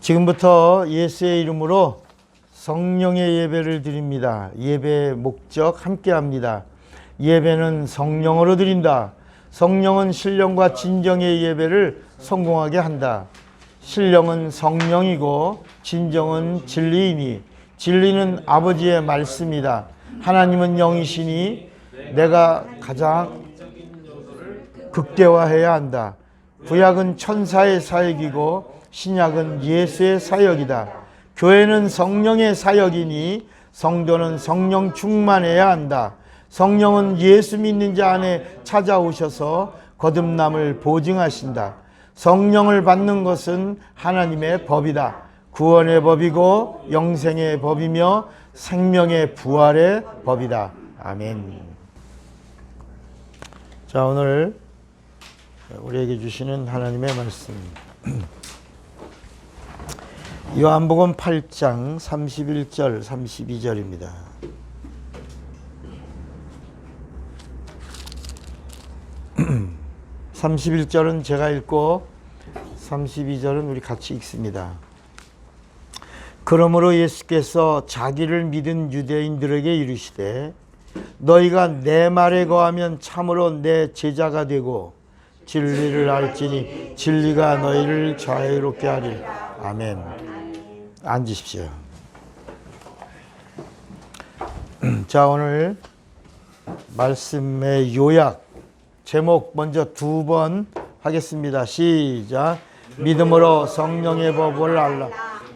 지금부터 예수의 이름으로 성령의 예배를 드립니다. 예배의 목적 함께 합니다. 예배는 성령으로 드린다. 성령은 신령과 진정의 예배를 성공하게 한다. 신령은 성령이고 진정은 진리이니 진리는 아버지의 말씀이다. 하나님은 영이시니 내가 가장 극대화해야 한다. 구약은 천사의 사역이고 신약은 예수의 사역이다. 교회는 성령의 사역이니 성도는 성령 충만해야 한다. 성령은 예수 믿는 자 안에 찾아오셔서 거듭남을 보증하신다. 성령을 받는 것은 하나님의 법이다. 구원의 법이고 영생의 법이며 생명의 부활의 법이다. 아멘. 자, 오늘 우리에게 주시는 하나님의 말씀, 요한복음 8장 31절 32절입니다. 31절은 제가 읽고 32절은 우리 같이 읽습니다. 그러므로 예수께서 자기를 믿은 유대인들에게 이르시되 너희가 내 말에 거하면 참으로 내 제자가 되고 진리를 알지니 진리가 너희를 자유롭게 하리라. 아멘. 앉으십시오. 자, 오늘 말씀의 요약 제목 먼저 두 번 하겠습니다. 시작. 믿음으로 성령의 법을 알라.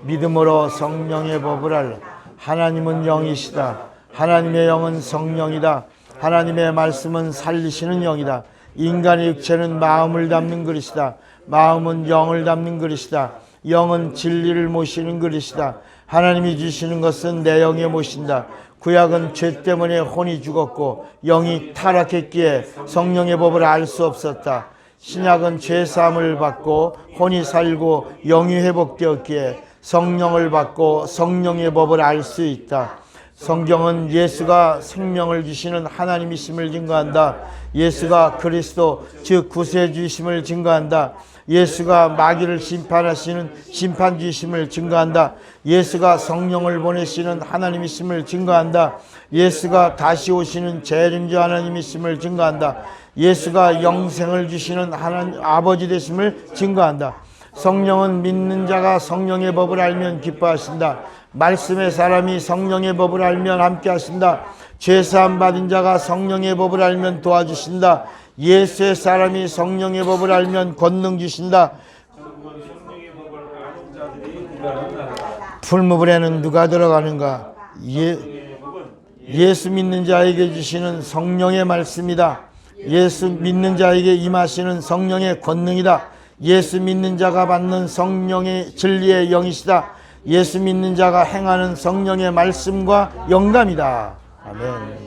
믿음으로 성령의 법을 알라. 하나님은 영이시다. 하나님의 영은 성령이다. 하나님의 말씀은 살리시는 영이다. 인간의 육체는 마음을 담는 그릇이다. 마음은 영을 담는 그릇이다. 영은 진리를 모시는 그릇이다. 하나님이 주시는 것은 내 영에 모신다. 구약은 죄 때문에 혼이 죽었고 영이 타락했기에 성령의 법을 알 수 없었다. 신약은 죄 사함을 받고 혼이 살고 영이 회복되었기에 성령을 받고 성령의 법을 알 수 있다. 성경은 예수가 생명을 주시는 하나님이심을 증거한다. 예수가 그리스도 즉 구세주이심을 증거한다. 예수가 마귀를 심판하시는 심판주이심을 증거한다. 예수가 성령을 보내시는 하나님이심을 증거한다. 예수가 다시 오시는 재림주 하나님이심을 증거한다. 예수가 영생을 주시는 하나님 아버지 되심을 증거한다. 성령은 믿는 자가 성령의 법을 알면 기뻐하신다. 말씀의 사람이 성령의 법을 알면 함께 하신다. 죄사함 받은 자가 성령의 법을 알면 도와주신다. 예수의 사람이 성령의 법을 알면 권능 주신다. 풀무불에는 누가 들어가는가? 예수 믿는 자에게 주시는 성령의 말씀이다. 예수 믿는 자에게 임하시는 성령의 권능이다. 예수 믿는 자가 받는 성령의 진리의 영이시다. 예수 믿는 자가 행하는 성령의 말씀과 영감이다. 아멘.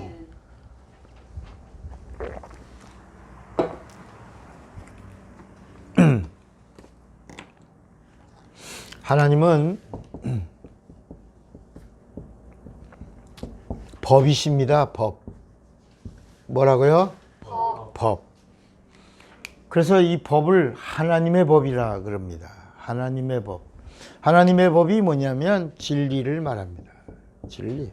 하나님은 법이십니다. 법. 뭐라고요? 법. 그래서 이 법을 하나님의 법이라 그럽니다. 하나님의 법. 하나님의 법이 뭐냐면 진리를 말합니다. 진리.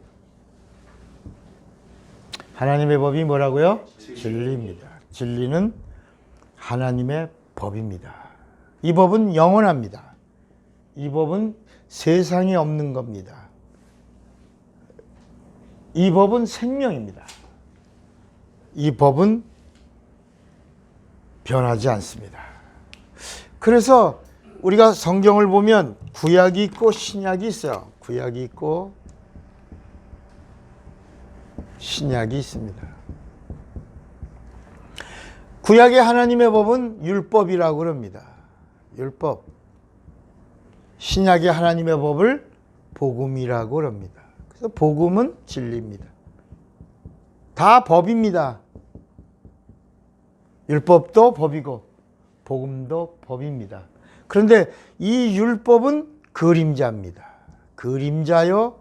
하나님의 법이 뭐라고요? 진리입니다. 진리는 하나님의 법입니다. 이 법은 영원합니다. 이 법은 세상에 없는 겁니다. 이 법은 생명입니다. 이 법은 변하지 않습니다. 그래서 우리가 성경을 보면 구약이 있고 신약이 있어요. 구약이 있고 신약이 있습니다. 구약의 하나님의 법은 율법이라고 그럽니다. 율법. 신약의 하나님의 법을 복음이라고 그럽니다. 그래서 복음은 진리입니다. 다 법입니다. 율법도 법이고 복음도 법입니다. 그런데 이 율법은 그림자입니다. 그림자요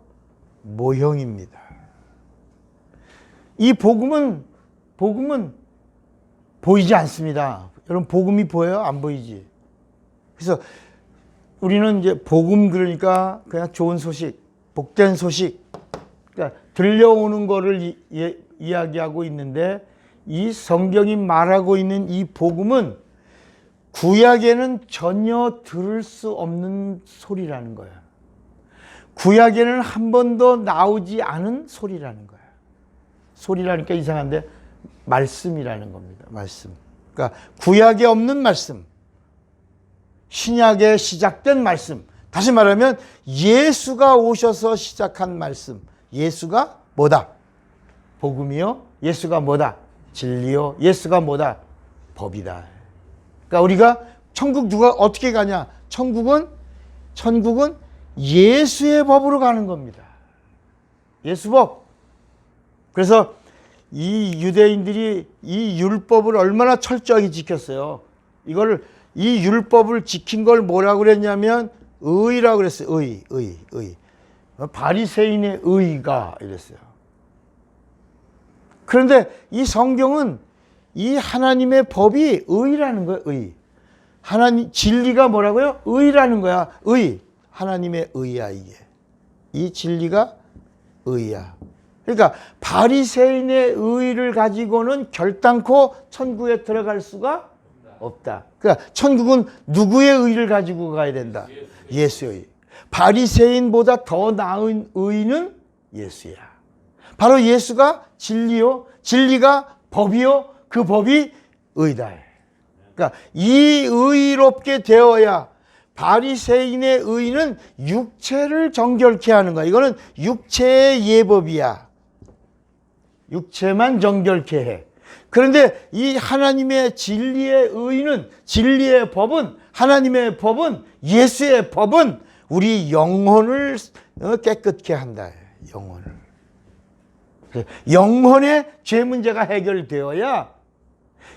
모형입니다. 이 복음은 보이지 않습니다. 여러분 복음이 보여요? 안 보이지? 그래서 우리는 이제 복음 그러니까 그냥 좋은 소식, 복된 소식, 그러니까 들려오는 거를 이야기하고 있는데 이 성경이 말하고 있는 이 복음은 구약에는 전혀 들을 수 없는 소리라는 거야. 구약에는 한 번도 나오지 않은 소리라는 거야. 소리라니까 이상한데 말씀이라는 겁니다. 말씀. 그러니까 구약에 없는 말씀. 신약에 시작된 말씀. 다시 말하면 예수가 오셔서 시작한 말씀. 예수가 뭐다? 복음이요. 예수가 뭐다? 진리요. 예수가 뭐다? 법이다. 그러니까 우리가 천국 누가 어떻게 가냐? 천국은 예수의 법으로 가는 겁니다. 예수법. 그래서 이 유대인들이 이 율법을 얼마나 철저하게 지켰어요. 이 율법을 지킨 걸 뭐라고 그랬냐면 의라고 그랬어요. 의. 바리새인의 의가 이랬어요. 그런데 이 성경은 이 하나님의 법이 의라는 거예요. 의. 하나님 진리가 뭐라고요? 의라는 거야. 의. 하나님의 의야 이게. 이 진리가 의야. 그러니까 바리새인의 의를 가지고는 결단코 천국에 들어갈 수가 없다. 그러니까 천국은 누구의 의를 가지고 가야 된다? 예수의. 바리새인보다 더 나은 의는 예수야. 바로 예수가 진리요. 진리가 법이요. 그 법이 의다. 그러니까 이 의롭게 되어야 바리새인의 의는 육체를 정결케 하는 거야. 이거는 육체의 예법이야. 육체만 정결케 해. 그런데 이 하나님의 진리의 의는, 진리의 법은, 하나님의 법은, 예수의 법은 우리 영혼을 깨끗게 한다. 영혼을. 영혼의 죄 문제가 해결되어야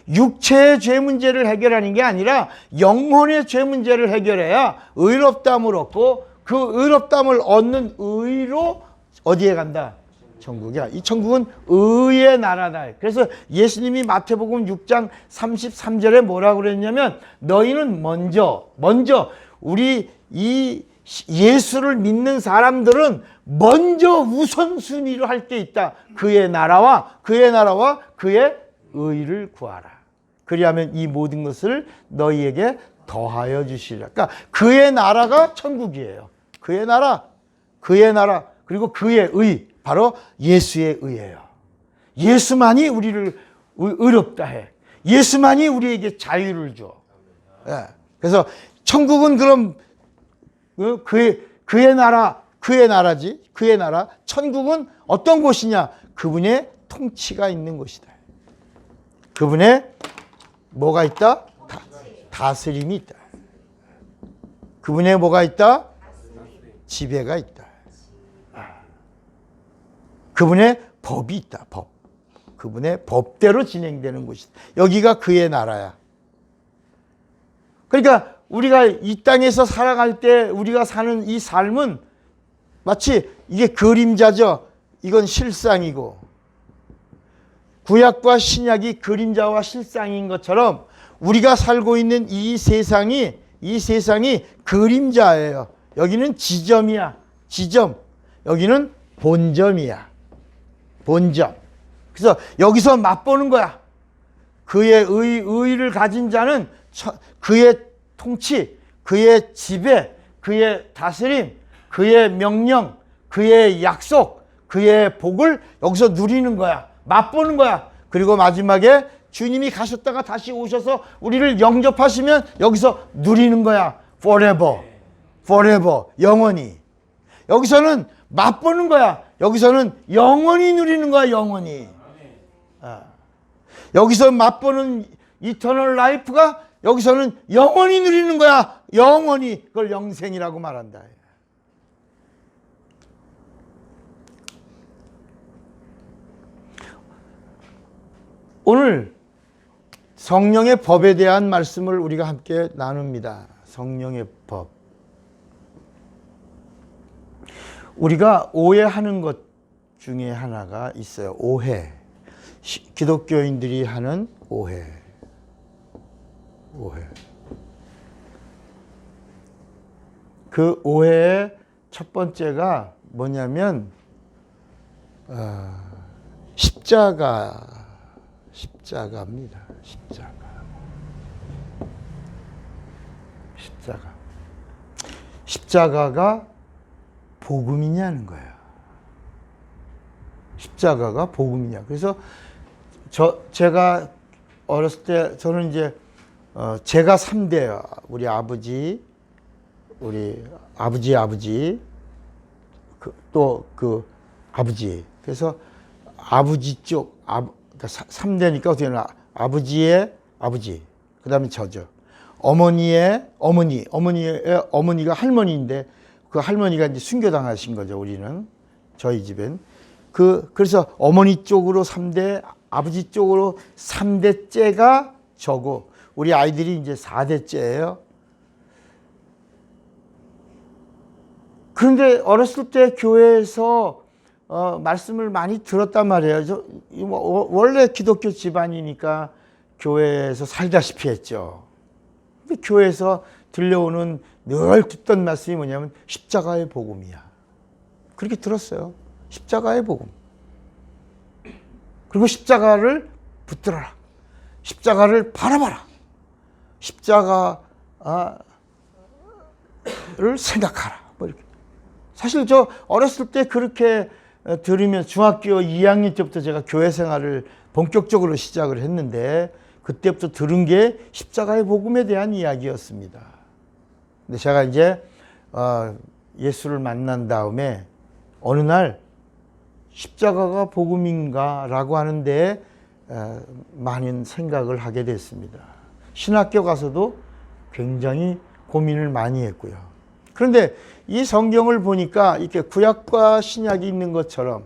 육체의 죄 문제를 해결하는 게 아니라 영혼의 죄 문제를 해결해야 의롭다함을 얻고 그 의롭다함을 얻는 의로 어디에 간다? 천국이야. 이 천국은 의의 나라다. 그래서 예수님이 마태복음 6장 33절에 뭐라고 그랬냐면 너희는 먼저 우리 이 예수를 믿는 사람들은 먼저 우선순위로 할 게 있다. 그의 나라와 그의 의를 구하라. 그리하면 이 모든 것을 너희에게 더하여 주시리라. 그러니까 그의 나라가 천국이에요. 그의 나라 그리고 그의 의, 바로 예수의 의예요. 예수만이 우리를 의롭다 해. 예수만이 우리에게 자유를 줘. 예. 그래서 천국은 그럼 그의 나라지. 그의 나라. 천국은 어떤 곳이냐? 그분의 통치가 있는 곳이다. 그분의 뭐가 있다? 다스림이 있다. 그분의 뭐가 있다? 지배가 있다. 그분의 법이 있다. 법. 그분의 법대로 진행되는 곳이다. 여기가 그의 나라야. 그러니까 우리가 이 땅에서 살아갈 때 우리가 사는 이 삶은 마치 이게 그림자죠. 이건 실상이고 구약과 신약이 그림자와 실상인 것처럼 우리가 살고 있는 이 세상이 그림자예요. 여기는 지점이야. 지점. 여기는 본점이야. 본점. 그래서 여기서 맛보는 거야. 그의 의를 가진 자는 그의 통치, 그의 지배, 그의 다스림, 그의 명령, 그의 약속, 그의 복을 여기서 누리는 거야. 맛보는 거야. 그리고 마지막에 주님이 가셨다가 다시 오셔서 우리를 영접하시면 여기서 누리는 거야. forever, 영원히. 여기서는 맛보는 거야. 여기서는 영원히 누리는 거야. 영원히. 여기서 맛보는 이터널 라이프가 여기서는 영원히 누리는 거야. 영원히. 그걸 영생이라고 말한다. 오늘 성령의 법에 대한 말씀을 우리가 함께 나눕니다. 성령의 법. 우리가 오해하는 것 중에 하나가 있어요. 오해. 기독교인들이 하는 오해. 그 오해의 첫 번째가 뭐냐면 십자가입니다. 십자가가 복음이냐는 거예요. 십자가가 복음이냐. 그래서 제가 어렸을 때 저는 이제 제가 3대예요. 우리 아버지, 또 그 아버지. 그래서 아버지 쪽, 그러니까 3대니까 어떻게 되나. 아버지의 아버지. 그 다음에 저죠. 어머니의 어머니가 할머니인데 그 할머니가 이제 순교당하신 거죠. 우리는. 저희 집엔. 그래서 어머니 쪽으로 3대, 아버지 쪽으로 3대째가 저고, 우리 아이들이 이제 4대째예요. 그런데 어렸을 때 교회에서 말씀을 많이 들었단 말이에요. 원래 기독교 집안이니까 교회에서 살다시피 했죠. 근데 교회에서 들려오는 늘 듣던 말씀이 뭐냐면 십자가의 복음이야. 그렇게 들었어요. 십자가의 복음. 그리고 십자가를 붙들어라. 십자가를 바라봐라. 십자가를 생각하라. 뭐 이렇게. 사실 저 어렸을 때 그렇게 들으면 중학교 2학년 때부터 제가 교회 생활을 본격적으로 시작을 했는데 그때부터 들은 게 십자가의 복음에 대한 이야기였습니다. 근데 제가 이제 예수를 만난 다음에 어느 날 십자가가 복음인가 라고 하는데 많은 생각을 하게 됐습니다. 신학교 가서도 굉장히 고민을 많이 했고요. 그런데 이 성경을 보니까 이렇게 구약과 신약이 있는 것처럼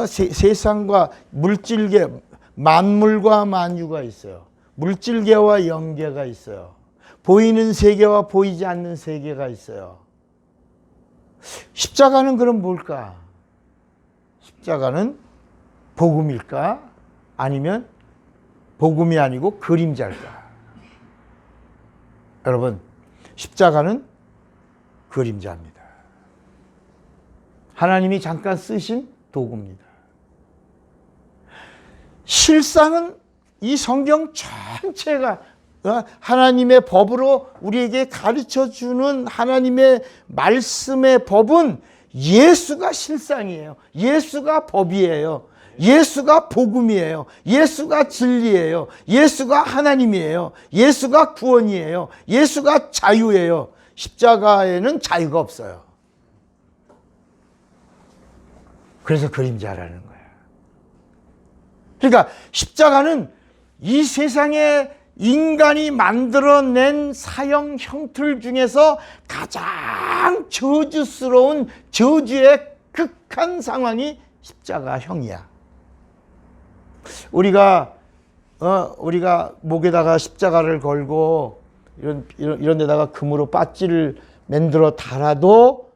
세상과 물질계, 만물과 만유가 있어요. 물질계와 영계가 있어요. 보이는 세계와 보이지 않는 세계가 있어요. 십자가는 그럼 뭘까? 십자가는 복음일까? 아니면 복음이 아니고 그림자일까? 여러분, 십자가는 그림자입니다. 하나님이 잠깐 쓰신 도구입니다. 실상은 이 성경 전체가 하나님의 법으로 우리에게 가르쳐주는 하나님의 말씀의 법은 예수가 실상이에요. 예수가 법이에요. 예수가 복음이에요. 예수가 진리예요. 예수가 하나님이에요. 예수가 구원이에요. 예수가 자유예요. 십자가에는 자유가 없어요. 그래서 그림자라는 거예요. 그러니까 십자가는 이 세상에 인간이 만들어낸 사형 형틀 중에서 가장 저주스러운 저주의 극한 상황이 십자가형이야. 우리가 목에다가 십자가를 걸고 이런 데다가 금으로 빠찌를 만들어 달아도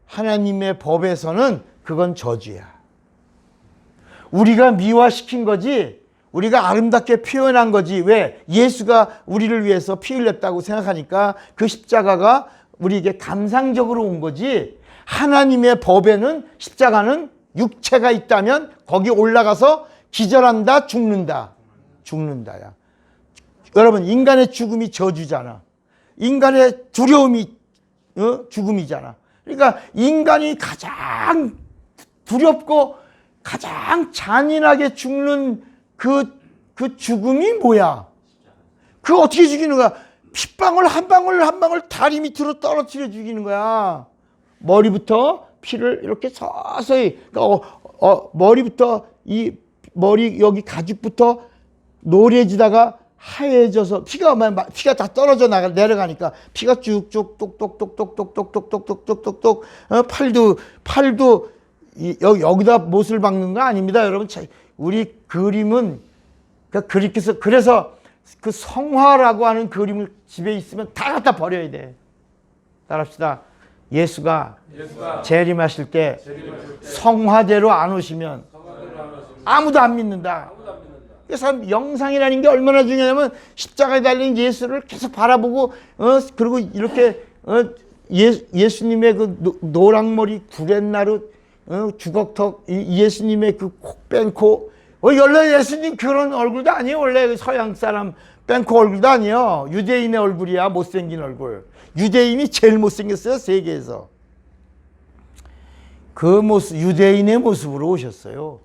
하나님의 법에서는 그건 저주야. 우리가 미화시킨 거지, 우리가 아름답게 표현한 거지. 왜? 예수가 우리를 위해서 피 흘렸다고 생각하니까 그 십자가가 우리에게 감상적으로 온 거지. 하나님의 법에는 십자가는 육체가 있다면 거기 올라가서 기절한다, 죽는다야. 여러분, 인간의 죽음이 저주잖아. 인간의 두려움이 죽음이잖아. 그러니까 인간이 가장 두렵고 가장 잔인하게 죽는 그 죽음이 뭐야? 그 어떻게 죽이는 거야? 핏방울 한 방울 다리 밑으로 떨어뜨려 죽이는 거야. 머리부터 피를 이렇게 서서히, 그러니까 머리부터 이 머리 여기 가죽부터 노래지다가 하얘져서 피가 다 떨어져 내려가니까 피가 쭉쭉 똑똑똑똑똑똑똑똑똑똑똑 팔도 여기다 못을 박는 거 아닙니다, 여러분. 우리 그림은 그래서 그 성화라고 하는 그림을 집에 있으면 다 갖다 버려야 돼. 따라합시다. 예수가 재림하실 때 성화대로 안 오시면 아무도 안 믿는다. 그래서 영상이라는 게 얼마나 중요하냐면 십자가에 달린 예수를 계속 바라보고 그리고 이렇게 예수님의 그 노랑머리 구렛나루 주걱턱 예수님의 그 콕 뺀코 원래 예수님 그런 얼굴도 아니에요. 원래 서양 사람 뺀코 얼굴도 아니에요. 유대인의 얼굴이야. 못생긴 얼굴. 유대인이 제일 못생겼어요. 세계에서. 그 모습 유대인의 모습으로 오셨어요.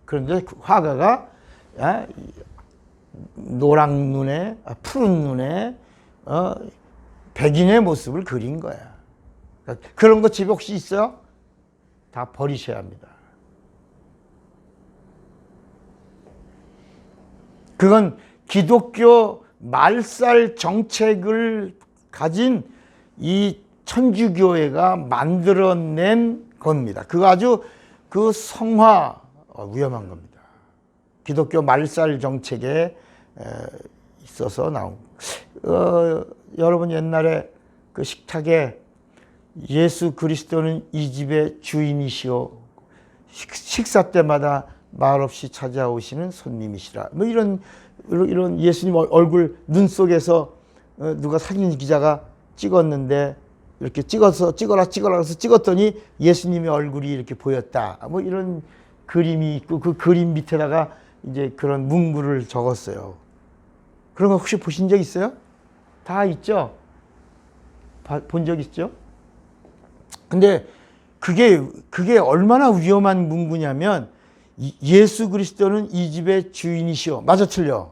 그런데 그 화가가 노랑 눈에 푸른 눈에 백인의 모습을 그린 거야. 그런 거 집에 혹시 있어요? 다 버리셔야 합니다. 그건 기독교 말살 정책을 가진 이 천주교회가 만들어낸 겁니다. 그거 아주 그 성화 위험한 겁니다. 기독교 말살 정책에 있어서 나온. 여러분 옛날에 그 식탁에 예수 그리스도는 이 집의 주인이시오. 식사 때마다 말없이 찾아오시는 손님이시라. 뭐 이런 예수님 얼굴 눈 속에서 누가 사진 기자가 찍었는데 이렇게 찍어라 해서 찍었더니 예수님의 얼굴이 이렇게 보였다. 뭐 이런 그림이 있고 그 그림 밑에다가 이제 그런 문구를 적었어요. 그런 거 혹시 보신 적 있어요? 다 있죠? 본 적 있죠? 근데 그게 얼마나 위험한 문구냐면 예수 그리스도는 이 집의 주인이시오. 맞아 틀려?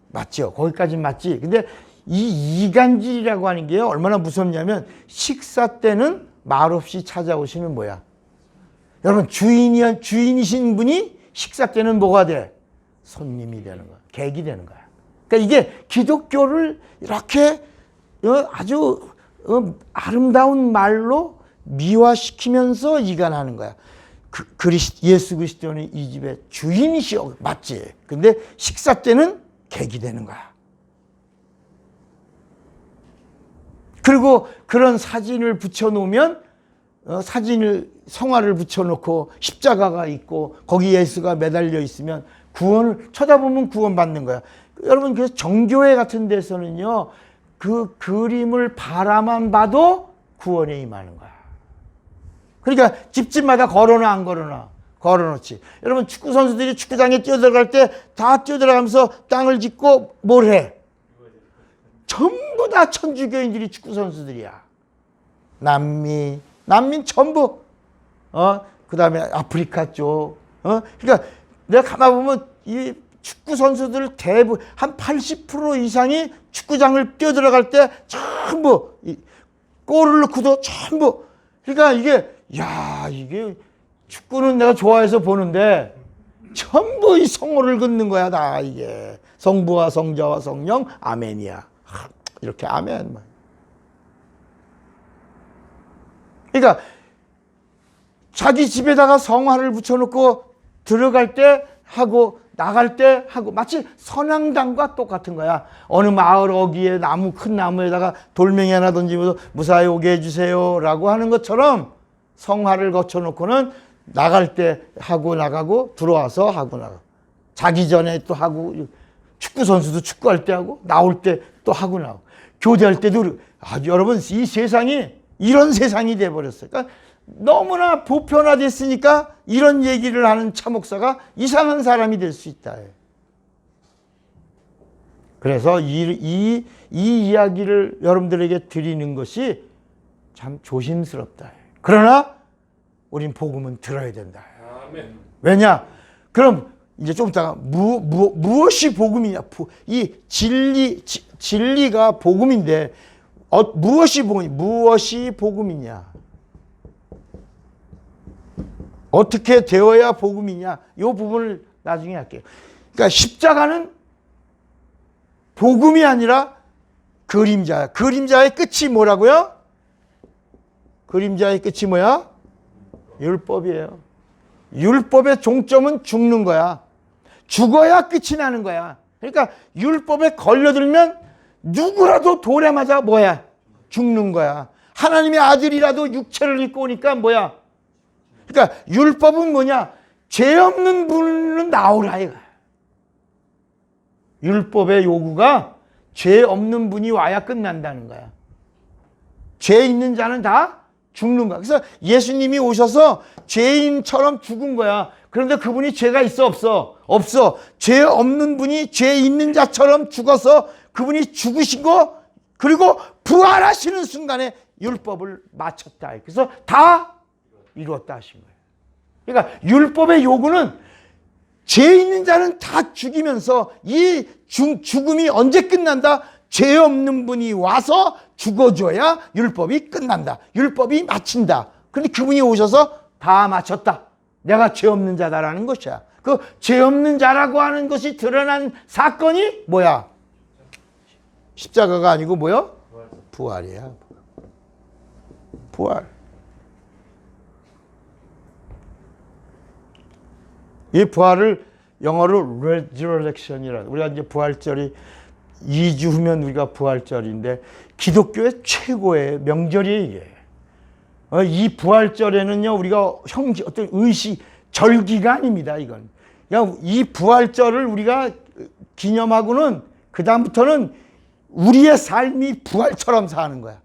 맞죠. 거기까지는 맞지. 근데 이 이간질이라고 하는 게 얼마나 무섭냐면 식사 때는 말없이 찾아오시는 뭐야? 여러분 주인이신 분이 식사 때는 뭐가 돼? 손님이 되는 거야. 객이 되는 거야. 그러니까 이게 기독교를 이렇게 아주 아름다운 말로 미화시키면서 이간하는 거야. 예수 그리스도는 이 집의 주인이시오. 맞지? 근데 식사 때는 객이 되는 거야. 그리고 그런 사진을 붙여놓으면 성화를 붙여놓고 십자가가 있고 거기 예수가 매달려 있으면 쳐다보면 구원받는 거야. 여러분 그래서 정교회 같은 데서는요 그 그림을 바라만 봐도 구원에 임하는 거야. 그러니까 집집마다 걸어놔 안 걸어놔? 걸어놓지. 여러분 축구 선수들이 축구장에 뛰어들어갈 때 다 뛰어들어가면서 땅을 짚고 뭘 해? 전부 다 천주교인들이 축구 선수들이야. 남민 전부. 그 다음에 아프리카 쪽. 그러니까 내가 가만 보면 이 축구 선수들 대부분 한 80% 이상이 축구장을 뛰어들어갈 때 전부 골을 넣고도 전부. 그러니까 이게 축구는 내가 좋아해서 보는데 전부 이 성호를 긋는 거야 다 이게. 성부와 성자와 성령 아멘이야. 이렇게 아멘. 그러니까 자기 집에다가 성화를 붙여놓고 들어갈 때 하고 나갈 때 하고 마치 선앙당과 똑같은 거야. 어느 마을 어귀에 큰 나무에다가 돌멩이 하나 던지면서 무사히 오게 해주세요 라고 하는 것처럼 성화를 거쳐놓고는 나갈 때 하고 나가고 들어와서 하고 나가고 자기 전에 또 하고 축구 선수도 축구할 때 하고 나올 때 또 하고 나오고 교대할 때도 여러분 이 세상이 이런 세상이 돼버렸어요. 그러니까 너무나 보편화됐으니까 이런 얘기를 하는 차목사가 이상한 사람이 될 수 있다. 그래서 이 이야기를 여러분들에게 드리는 것이 참 조심스럽다. 그러나 우린 복음은 들어야 된다. 아멘. 왜냐? 그럼 이제 좀 이따가 무엇이 복음이냐? 이 진리가 복음인데 무엇이 복음이냐? 어떻게 되어야 복음이냐? 이 부분을 나중에 할게요. 그러니까 십자가는 복음이 아니라 그림자야. 그림자의 끝이 뭐라고요? 그림자의 끝이 뭐야? 율법이에요. 율법의 종점은 죽는 거야. 죽어야 끝이 나는 거야. 그러니까 율법에 걸려들면 누구라도 돌에 맞아 뭐야? 죽는 거야. 하나님의 아들이라도 육체를 입고 오니까 뭐야? 그러니까 율법은 뭐냐? 죄 없는 분은 나오라 이거야. 율법의 요구가 죄 없는 분이 와야 끝난다는 거야. 죄 있는 자는 다 죽는 거야. 그래서 예수님이 오셔서 죄인처럼 죽은 거야. 그런데 그분이 죄가 있어 없어? 없어. 죄 없는 분이 죄 있는 자처럼 죽어서 그분이 죽으시고 그리고 부활하시는 순간에 율법을 마쳤다. 그래서 다 이루었다 하신 거예요. 그러니까 율법의 요구는 죄 있는 자는 다 죽이면서 이 죽음이 언제 끝난다? 죄 없는 분이 와서 죽어줘야 율법이 끝난다. 율법이 마친다. 그런데 그분이 오셔서 다 마쳤다. 내가 죄 없는 자다라는 것이야. 그 죄 없는 자라고 하는 것이 드러난 사건이 뭐야? 십자가가 아니고 뭐야? 부활이야. 부활. 이 부활을 영어로 resurrection이라. 우리가 이제 부활절이 2주 후면 우리가 부활절인데 기독교의 최고의 명절이에요, 이게. 이 부활절에는요, 우리가 어떤 의식, 절기가 아닙니다, 이건. 그냥 이 부활절을 우리가 기념하고는 그다음부터는 우리의 삶이 부활처럼 사는 거야.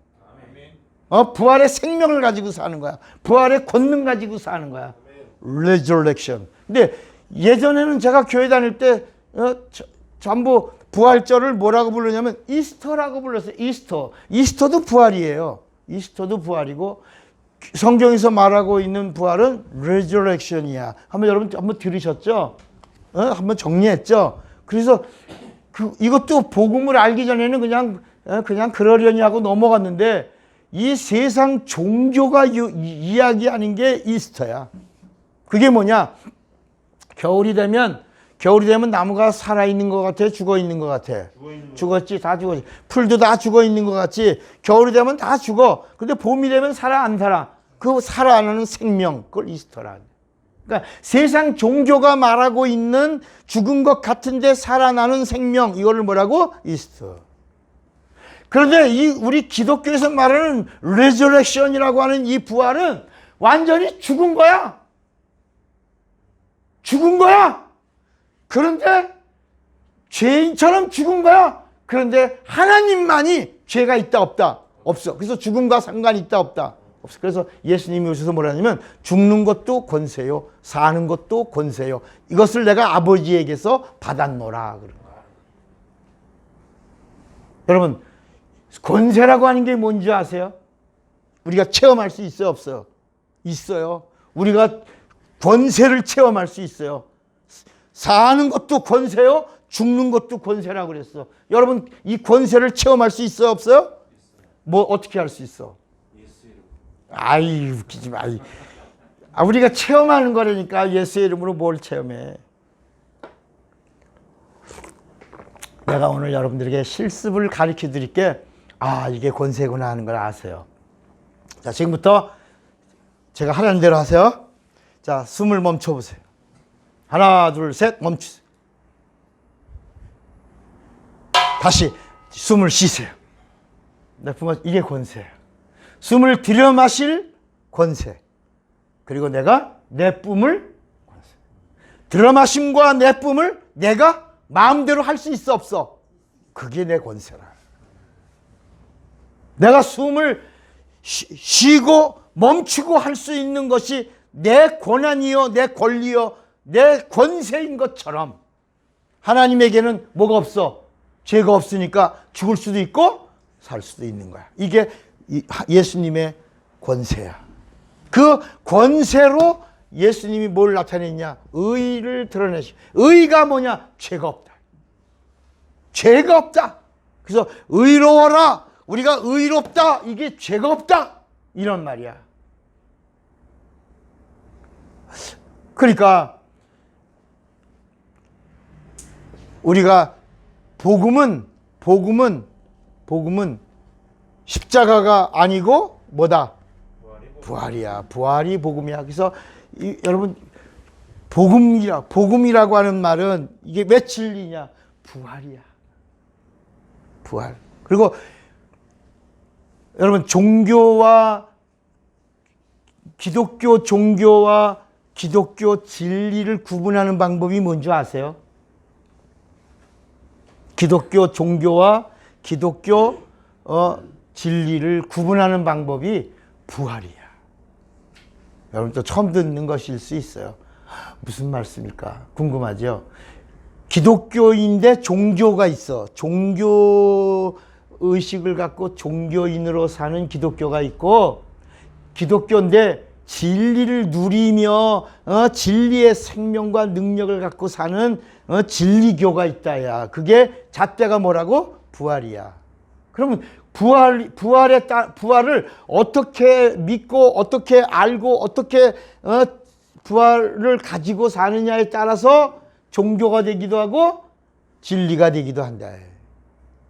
부활의 생명을 가지고 사는 거야. 부활의 권능 가지고 사는 거야. resurrection. 근데 예전에는 제가 교회 다닐 때 전부 부활절을 뭐라고 부르냐면 이스터라고 불렀어요. 이스터도 부활이에요. 이스터도 부활이고 성경에서 말하고 있는 부활은 resurrection이야. 여러분 한번 들으셨죠? 한번 정리했죠? 그래서 이것도 복음을 알기 전에는 그냥 그러려니 하고 넘어갔는데 이 세상 종교가 이야기하는 게 이스터야. 그게 뭐냐? 겨울이 되면 나무가 살아있는 것 같아? 죽어있는 것 같아? 죽었지. 다 죽었지. 풀도 다 죽어있는 것 같지. 겨울이 되면 다 죽어. 근데 봄이 되면 살아 안 살아? 그 살아나는 생명, 그걸 이스터라. 그러니까 세상 종교가 말하고 있는 죽은 것 같은데 살아나는 생명, 이걸 뭐라고? 이스터. 그런데 우리 기독교에서 말하는 resurrection이라고 하는 이 부활은 완전히 죽은 거야. 죽은 거야. 그런데 죄인처럼 죽은 거야. 그런데 하나님만이 죄가 있다 없다? 없어. 그래서 죽음과 상관이 있다 없다? 없어. 그래서 예수님이 오셔서 뭐라 하냐면 죽는 것도 권세요, 사는 것도 권세요. 이것을 내가 아버지에게서 받았노라 그런 거야. 여러분, 권세라고 하는 게 뭔지 아세요? 우리가 체험할 수 있어요, 없어요? 있어요. 우리가 권세를 체험할 수 있어요. 사는 것도 권세요, 죽는 것도 권세라고 그랬어. 여러분, 이 권세를 체험할 수 있어요, 없어요? 뭐 어떻게 할 수 있어? 아이, 웃기지 마. 우리가 체험하는 거라니까. 예수의 이름으로 뭘 체험해? 내가 오늘 여러분들에게 실습을 가르쳐 드릴게. 이게 권세구나 하는 걸 아세요. 자, 지금부터 제가 하라는 대로 하세요. 자, 숨을 멈춰 보세요. 하나, 둘, 셋, 멈추세요. 다시 숨을 쉬세요. 이게 권세예요. 숨을 들여 마실 권세. 그리고 내가 내뿜을 권세. 들여 마심과 내뿜을 내가 마음대로 할 수 있어 없어? 그게 내 권세라. 내가 숨을 쉬고 멈추고 할 수 있는 것이 내 권한이요, 내 권리요, 내 권세인 것처럼 하나님에게는 뭐가 없어? 죄가 없으니까 죽을 수도 있고 살 수도 있는 거야. 이게 예수님의 권세야. 그 권세로 예수님이 뭘 나타냈냐? 의를 드러내시. 의가 뭐냐? 죄가 없다. 죄가 없다. 그래서 의로워라. 우리가 의롭다. 이게 죄가 없다. 이런 말이야. 그러니까 우리가 복음은 십자가가 아니고 뭐다? 부활이야. 부활이 복음이야. 그래서 여러분, 복음이라고 하는 말은 이게 왜 진리냐? 부활이야. 부활. 그리고 여러분, 기독교 종교와 기독교 진리를 구분하는 방법이 뭔지 아세요? 기독교 종교와 기독교 진리를 구분하는 방법이 부활이야. 여러분 또 처음 듣는 것일 수 있어요. 무슨 말씀일까? 궁금하죠? 기독교인데 종교가 있어. 종교 의식을 갖고 종교인으로 사는 기독교가 있고, 기독교인데 진리를 누리며 진리의 생명과 능력을 갖고 사는 진리교가 있다야. 그게 잣대가 뭐라고? 부활이야. 그러면 부활을 어떻게 믿고 어떻게 알고 어떻게 부활을 가지고 사느냐에 따라서 종교가 되기도 하고 진리가 되기도 한다.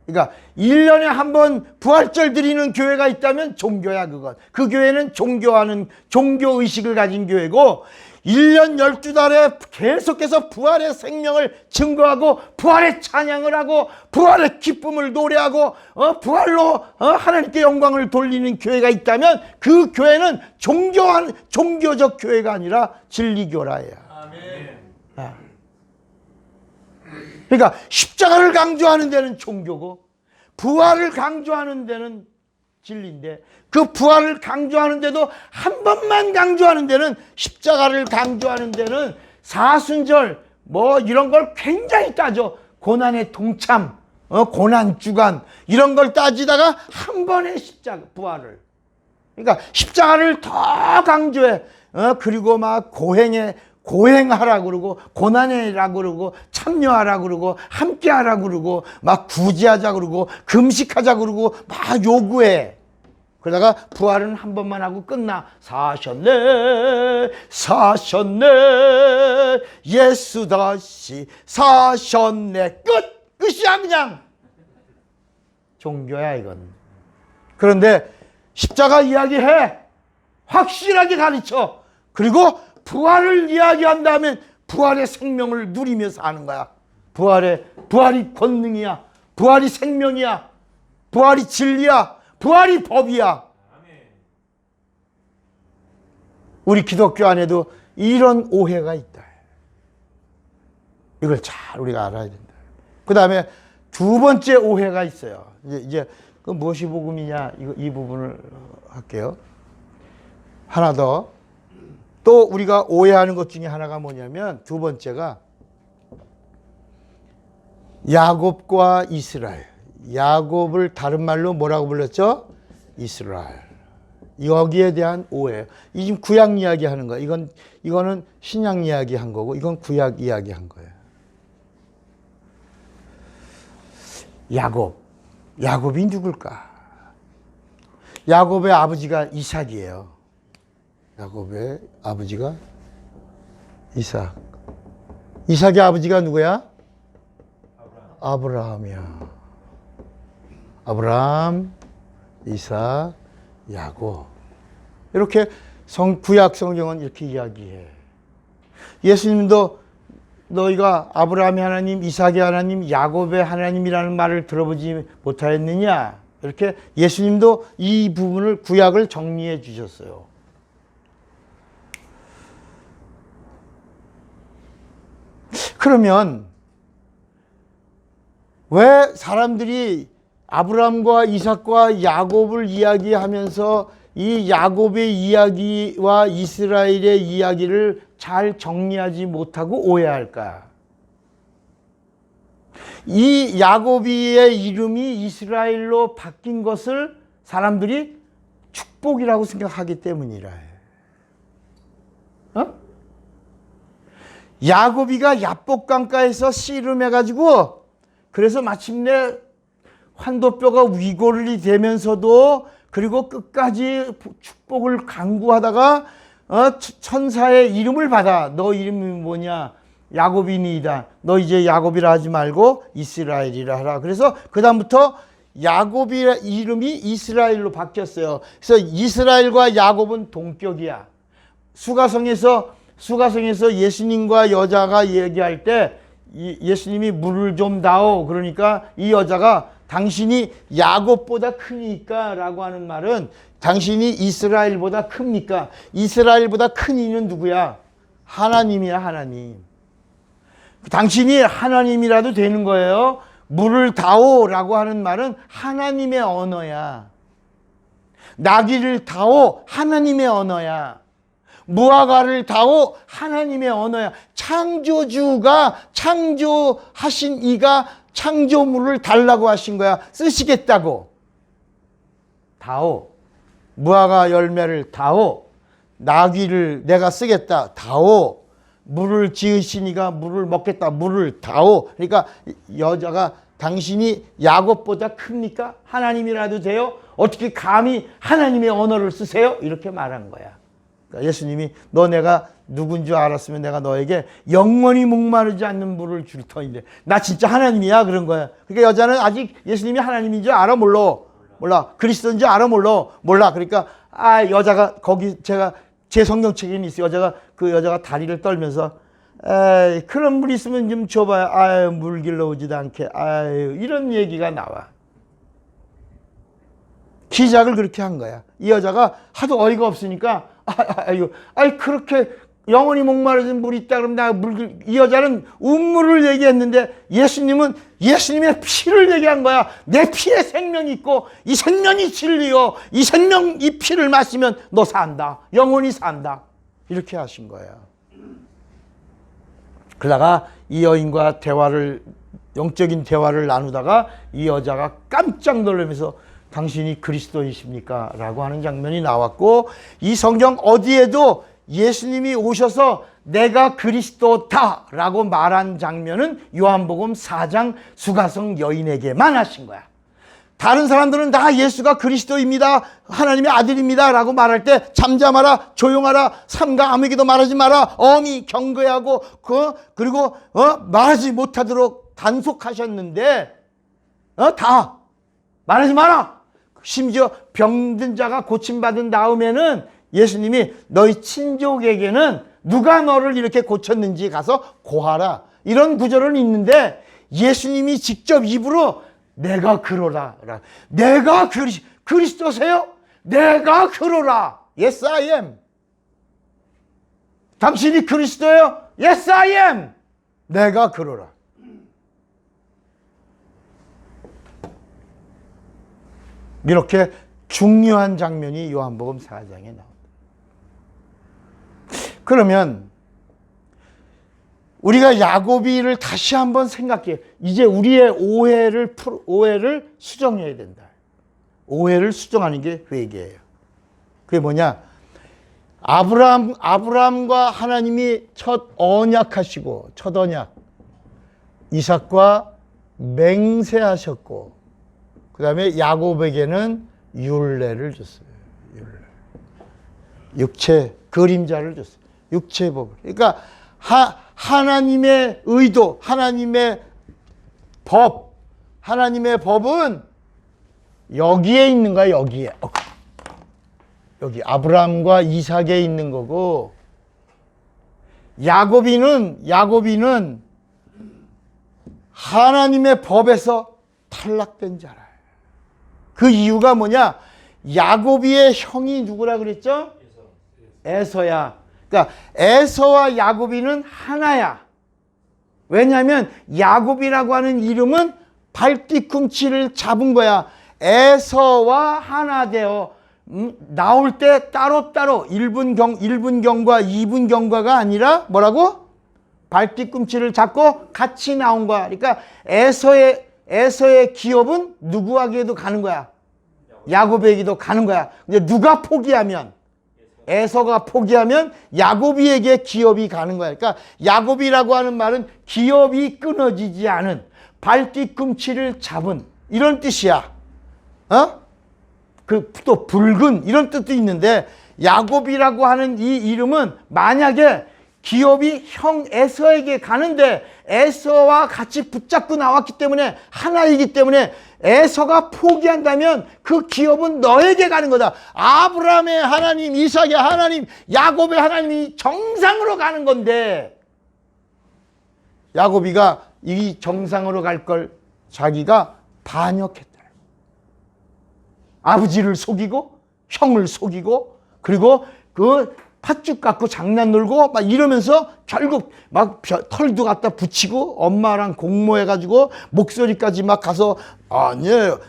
그러니까 1년에 한 번 부활절 드리는 교회가 있다면 종교야, 그건. 그 교회는 종교의식을 가진 교회고, 1년 12달에 계속해서 부활의 생명을 증거하고, 부활의 찬양을 하고, 부활의 기쁨을 노래하고, 부활로 하나님께 영광을 돌리는 교회가 있다면, 그 교회는 종교적 교회가 아니라 진리교라야. 아멘. 그러니까 십자가를 강조하는 데는 종교고 부활을 강조하는 데는 진리인데, 그 부활을 강조하는 데도 한 번만 강조하는 데는, 십자가를 강조하는 데는 사순절 뭐 이런 걸 굉장히 따져. 고난의 동참, 고난 주간 이런 걸 따지다가 한 번에 부활을, 그러니까 십자가를 더 강조해. 그리고 막 고행하라 그러고, 고난해라 그러고, 참여하라 그러고, 함께하라 그러고, 막 구제하자 그러고, 금식하자 그러고 막 요구해. 그러다가 부활은 한 번만 하고 끝나. 사셨네 예수 다시 사셨네. 끝이야. 그냥 종교야 이건. 그런데 십자가 이야기해. 확실하게 가르쳐. 그리고 부활을 이야기한다면 부활의 생명을 누리며 사는 거야. 부활이 권능이야. 부활이 생명이야. 부활이 진리야. 부활이 법이야. 우리 기독교 안에도 이런 오해가 있다. 이걸 잘 우리가 알아야 된다. 그 다음에 두 번째 오해가 있어요. 이제 그 무엇이 복음이냐, 이 부분을 할게요. 하나 더. 또 우리가 오해하는 것 중에 하나가 뭐냐면, 두 번째가 야곱과 이스라엘. 야곱을 다른 말로 뭐라고 불렀죠? 이스라엘. 여기에 대한 오해. 이 지금 구약 이야기 하는 거야. 이거는 신약 이야기 한 거고, 이건 구약 이야기 한 거예요. 야곱이 누굴까? 야곱의 아버지가 이삭이에요. 야곱의 아버지가 이삭. 이삭의 아버지가 누구야? 아브라함이야. 아브라함, 이삭, 야곱. 이렇게 구약 성경은 이렇게 이야기해. 예수님도 너희가 아브라함의 하나님, 이삭의 하나님, 야곱의 하나님이라는 말을 들어보지 못하였느냐? 이렇게 예수님도 이 부분을, 구약을 정리해 주셨어요. 그러면 왜 사람들이 아브라함과 이삭과 야곱을 이야기하면서 이 야곱의 이야기와 이스라엘의 이야기를 잘 정리하지 못하고 오해할까? 이 야곱이의 이름이 이스라엘로 바뀐 것을 사람들이 축복이라고 생각하기 때문이라 해. 야곱이가 야복강가에서 씨름해가지고, 그래서 마침내 환도뼈가 위골이 되면서도, 그리고 끝까지 축복을 강구하다가 천사의 이름을 받아. 너 이름이 뭐냐? 야곱이니이다. 너 이제 야곱이라 하지 말고 이스라엘이라 하라. 그래서 그 다음부터 야곱의 이름이 이스라엘로 바뀌었어요. 그래서 이스라엘과 야곱은 동격이야. 수가성에서 예수님과 여자가 얘기할 때 예수님이 물을 좀 다오. 그러니까 이 여자가 당신이 야곱보다 크니까 라고 하는 말은, 당신이 이스라엘보다 큽니까? 이스라엘보다 큰 이는 누구야? 하나님이야, 하나님. 당신이 하나님이라도 되는 거예요. 물을 다오 라고 하는 말은 하나님의 언어야. 나귀를 다오 하나님의 언어야. 무화과를 다오 하나님의 언어야. 창조주가 창조하신 이가 창조물을 달라고 하신 거야. 쓰시겠다고. 다오. 무화과 열매를 다오. 나귀를 내가 쓰겠다. 다오. 물을 지으시니가 물을 먹겠다. 물을 다오. 그러니까 여자가 당신이 야곱보다 큽니까? 하나님이라도 돼요? 어떻게 감히 하나님의 언어를 쓰세요? 이렇게 말한 거야. 그러니까 예수님이 너 내가 누군 줄 알았으면 내가 너에게 영원히 목마르지 않는 물을 줄 터인데 나 진짜 하나님이야 그런 거야. 그러니까 여자는 아직 예수님이 하나님인 줄 알아? 몰라. 그리스도인 줄 알아? 몰라. 그러니까 여자가 거기 제가 제 성경책에 있어요. 그 여자가 다리를 떨면서 에이, 그런 물 있으면 좀 줘봐요. 아유, 물 길러 오지도 않게. 아유, 이런 얘기가 나와. 기작을 그렇게 한 거야. 이 여자가 하도 어이가 없으니까 그렇게 영원히 목마르진 물이 있다 그러면 이 여자는 운물을 얘기했는데 예수님은 예수님의 피를 얘기한 거야. 내 피에 생명이 있고 이 생명이 진리요. 이 피를 마시면 너 산다. 영원히 산다. 이렇게 하신 거야. 그러다가 이 여인과 영적인 대화를 나누다가 이 여자가 깜짝 놀라면서 당신이 그리스도이십니까? 라고 하는 장면이 나왔고, 이 성경 어디에도 예수님이 오셔서 내가 그리스도다 라고 말한 장면은 요한복음 4장 수가성 여인에게만 하신 거야. 다른 사람들은 다 예수가 그리스도입니다, 하나님의 아들입니다 라고 말할 때 잠잠하라, 조용하라, 삼가 아무에게도 말하지 마라, 엄히 경고하고 그리고 말하지 못하도록 단속하셨는데 다 말하지 마라. 심지어 병든 자가 고침받은 다음에는 예수님이 너희 친족에게는 누가 너를 이렇게 고쳤는지 가서 고하라, 이런 구절은 있는데 예수님이 직접 입으로 내가 그러라. 내가 그리스도세요? 내가 그러라. Yes, I am. 당신이 그리스도예요? Yes, I am. 내가 그러라. 이렇게 중요한 장면이 요한복음 4장에 나옵니다. 그러면 우리가 야고비를 다시 한번 생각해. 이제 우리의 오해를 수정해야 된다. 오해를 수정하는 게 회개예요. 그게 뭐냐? 아브라함과 하나님이 첫 언약하시고, 첫 언약, 이삭과 맹세하셨고, 그 다음에 야곱에게는 율례를 줬어요. 육체, 그림자를 줬어요. 육체법을. 그러니까 하나님의 의도, 하나님의 법, 하나님의 법은 여기에 있는 거야, 여기에. 여기 아브라함과 이삭에 있는 거고, 야고비는 하나님의 법에서 탈락된 자라. 그 이유가 뭐냐? 야고비의 형이 누구라 그랬죠? 에서야. 그러니까 에서와 야고비는 하나야. 왜냐하면 야곱이라고 하는 이름은 발뒤꿈치를 잡은 거야. 에서와 하나 되어 나올 때 따로따로 1분경과 2분경과가 아니라 뭐라고? 발뒤꿈치를 잡고 같이 나온 거야. 그러니까 에서의 기업은 누구에게도 가는 거야. 야곱에게도 가는 거야. 근데 누가 포기하면, 에서가 포기하면 야곱이에게 기업이 가는 거야. 그러니까 야곱이라고 하는 말은 기업이 끊어지지 않은, 발뒤꿈치를 잡은, 이런 뜻이야. 또 붉은, 이런 뜻도 있는데, 야곱이라고 하는 이 이름은 만약에 기업이 형 에서에게 가는데 에서와 같이 붙잡고 나왔기 때문에, 하나이기 때문에 에서가 포기한다면 그 기업은 너에게 가는 거다. 아브라함의 하나님, 이삭의 하나님, 야곱의 하나님이 정상으로 가는 건데, 야곱이가 이 정상으로 갈 걸 자기가 반역했다. 아버지를 속이고 형을 속이고, 그리고 그 팥죽 갖고 장난 놀고 막 이러면서 결국 막 털도 갖다 붙이고 엄마랑 공모해가지고 목소리까지 막 가서, 아니에요,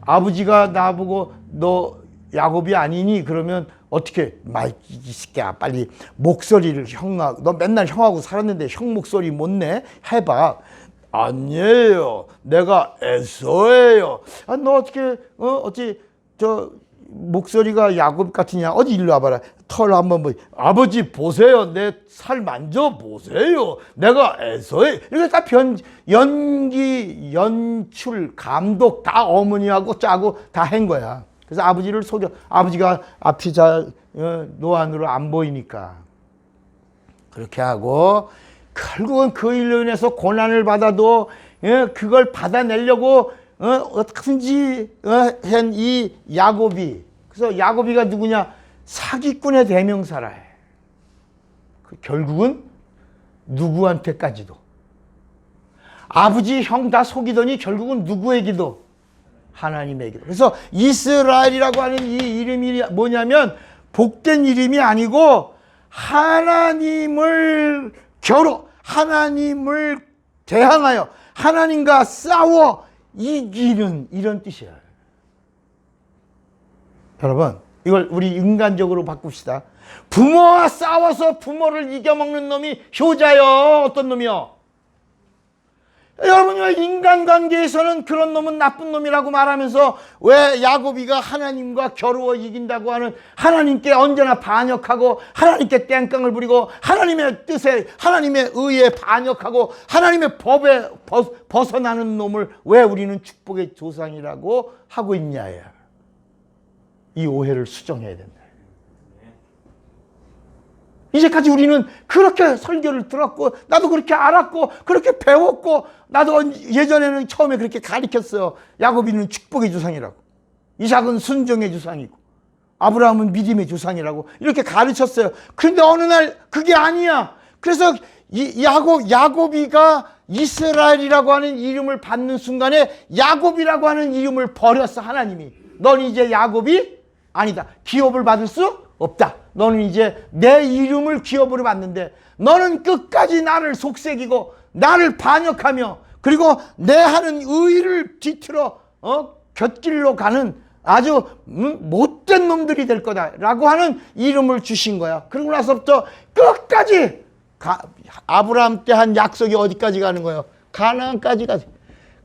아버지가 나보고 너 야곱이 아니니? 그러면 어떻게, 이 새끼야, 빨리 목소리를 너 맨날 형하고 살았는데 형 목소리 못 내? 해봐. 아니에요. 내가 에서예요. 아, 너 어떻게, 어찌, 목소리가 야곱 같으냐? 어디 일로 와봐라. 털 한번 아버지 보세요. 내 살 만져보세요. 내가 에서예요. 이렇게 다 연기, 연출, 감독 다 어머니하고 짜고 다 한 거야. 그래서 아버지를 속여. 아버지가 앞이 노안으로 안 보이니까. 그렇게 하고, 결국은 그 일로 인해서 고난을 받아도 그걸 받아내려고 어떻게든지 한 이 야곱이. 그래서 야곱이가 누구냐? 사기꾼의 대명사라. 결국은 누구한테까지도. 아버지, 형 다 속이더니 결국은 누구에게도? 하나님에게도. 그래서 이스라엘이라고 하는 이 이름이 뭐냐면 복된 이름이 아니고 하나님을 하나님을 대항하여 하나님과 싸워 이기는, 이런 뜻이야. 여러분, 이걸 우리 인간적으로 바꿉시다. 부모와 싸워서 부모를 이겨먹는 놈이 효자요? 어떤 놈이요? 여러분, 왜 인간관계에서는 그런 놈은 나쁜 놈이라고 말하면서 왜 야곱이가 하나님과 겨루어 이긴다고 하는, 하나님께 언제나 반역하고 하나님께 땡깡을 부리고 하나님의 뜻에, 하나님의 의에 반역하고 하나님의 법에 벗어나는 놈을 왜 우리는 축복의 조상이라고 하고 있냐야. 이 오해를 수정해야 된다. 이제까지 우리는 그렇게 설교를 들었고, 나도 그렇게 알았고, 그렇게 배웠고, 나도 예전에는 처음에 그렇게 가르쳤어요. 야곱이는 축복의 조상이라고, 이삭은 순종의 조상이고, 아브라함은 믿음의 조상이라고 이렇게 가르쳤어요. 그런데 어느 날 그게 아니야. 그래서 야곱이가 이스라엘이라고 하는 이름을 받는 순간에 야곱이라고 하는 이름을 버렸어. 하나님이. 넌 이제 야곱이 아니다. 기업을 받을 수 없다. 너는 이제 내 이름을 기업으로 받는데 너는 끝까지 나를 속삭이고 나를 반역하며 그리고 내 하는 의를 뒤틀어 곁길로 가는 아주 못된 놈들이 될 거다라고 하는 이름을 주신 거야. 그러고 나서부터 끝까지 아브라함 때 한 약속이 어디까지 가는 거예요? 가나안까지 가지.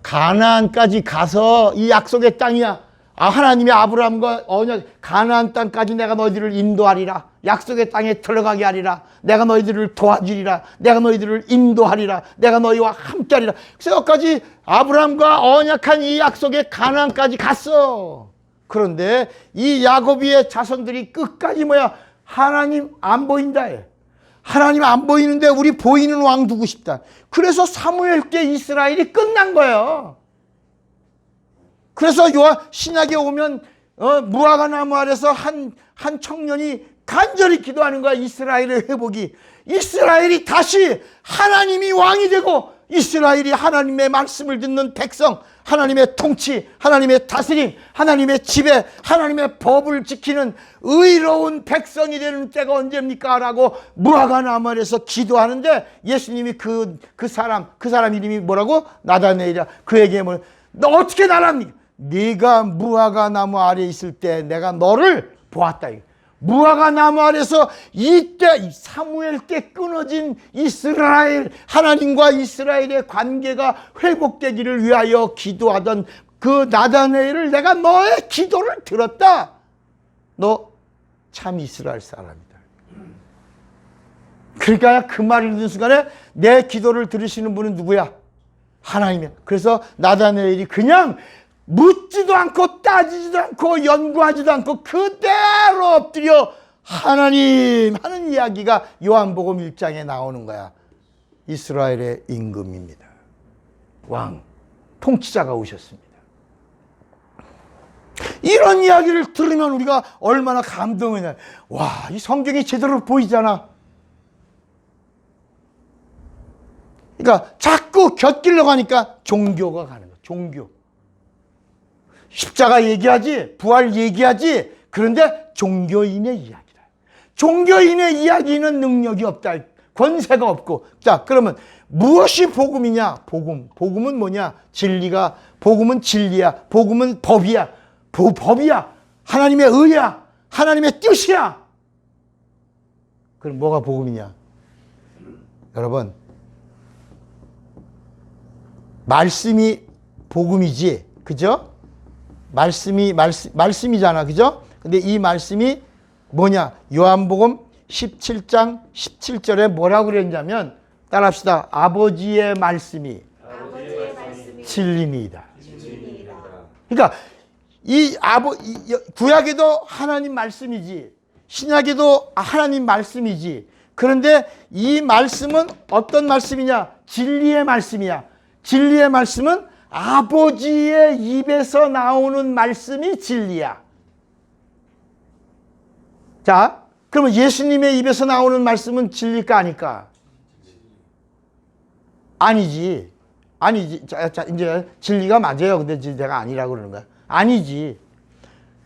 가나안까지 가서 이 약속의 땅이야. 하나님이 아브라함과 언약, 가나안 땅까지 내가 너희들을 인도하리라. 약속의 땅에 들어가게 하리라. 내가 너희들을 도와주리라. 내가 너희들을 인도하리라. 내가 너희와 함께하리라. 그래서 여기까지 아브라함과 언약한 이 약속의 가나안까지 갔어. 그런데 이 야곱의 자손들이 끝까지 뭐야? 하나님 안 보인다 해. 하나님 안 보이는데 우리 보이는 왕 두고 싶다. 그래서 사무엘 때 이스라엘이 끝난 거예요. 그래서 신약에 오면 무화과 나무 아래서 한 청년이 간절히 기도하는 거야. 이스라엘의 회복이. 이스라엘이 다시 하나님이 왕이 되고 이스라엘이 하나님의 말씀을 듣는 백성, 하나님의 통치, 하나님의 다스림, 하나님의 지배, 하나님의 법을 지키는 의로운 백성이 되는 때가 언제입니까? 라고 무화과 나무 아래서 기도하는데 예수님이 그 사람 이름이 뭐라고? 나다네일이야. 그에게 뭐, 너 어떻게 나랍니까? 네가 무화과 나무 아래에 있을 때 내가 너를 보았다. 무화과 나무 아래서 이때 사무엘 때 끊어진 이스라엘, 하나님과 이스라엘의 관계가 회복되기를 위하여 기도하던 그 나다네엘을 내가 너의 기도를 들었다. 너 참 이스라엘 사람이다. 그러니까 그 말을 듣는 순간에 내 기도를 들으시는 분은 누구야? 하나님이야. 그래서 나다네엘이 그냥 묻지도 않고 따지지도 않고 연구하지도 않고 그대로 엎드려 하나님 하는 이야기가 요한복음 1장에 나오는 거야. 이스라엘의 임금입니다. 왕, 통치자가 오셨습니다. 이런 이야기를 들으면 우리가 얼마나 감동이냐. 와, 이 성경이 제대로 보이잖아. 그러니까 자꾸 곁길로 가니까 종교가 가는 거야. 종교. 십자가 얘기하지, 부활 얘기하지. 그런데 종교인의 이야기다. 종교인의 이야기는 능력이 없다. 권세가 없고. 자, 그러면 무엇이 복음이냐? 복음은 뭐냐? 복음은 진리야. 복음은 법이야. 법이야. 하나님의 의야. 하나님의 뜻이야. 그럼 뭐가 복음이냐? 여러분, 말씀이 복음이지. 그죠? 말씀이잖아. 그죠? 근데 이 말씀이 뭐냐? 요한복음 17장 17절에 뭐라고 그랬냐면, 따라합시다. 아버지의 말씀이 진리니이다. 그러니까 구약에도 하나님 말씀이지, 신약에도 하나님 말씀이지. 그런데 이 말씀은 어떤 말씀이냐? 진리의 말씀이야. 진리의 말씀은 아버지의 입에서 나오는 말씀이 진리야. 자, 그러면 예수님의 입에서 나오는 말씀은 진리일까 아닐까? 아니지. 자, 이제 진리가 맞아요. 근데 내가 아니라고 그러는 거야. 아니지.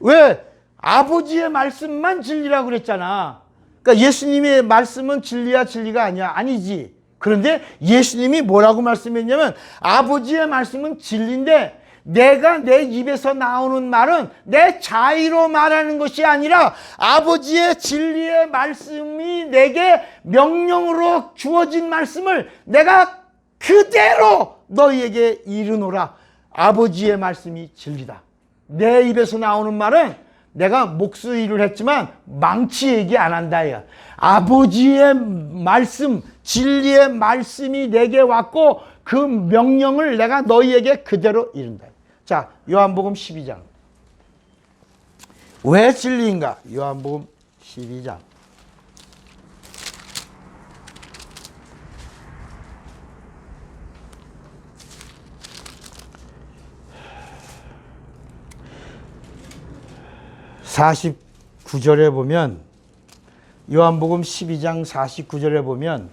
왜? 아버지의 말씀만 진리라고 그랬잖아. 그러니까 예수님의 말씀은 진리야, 진리가 아니야? 아니지. 그런데 예수님이 뭐라고 말씀했냐면, 아버지의 말씀은 진리인데 내가 내 입에서 나오는 말은 내 자의로 말하는 것이 아니라 아버지의 진리의 말씀이 내게 명령으로 주어진 말씀을 내가 그대로 너희에게 이르노라. 아버지의 말씀이 진리다. 내 입에서 나오는 말은 내가 목수일을 했지만 망치 얘기 안 한다. 아버지의 말씀, 진리의 말씀이 내게 왔고 그 명령을 내가 너희에게 그대로 이른다. 자, 요한복음 12장. 왜 진리인가? 요한복음 12장. (49절에) 보면, 요한복음 12장 49절에 보면,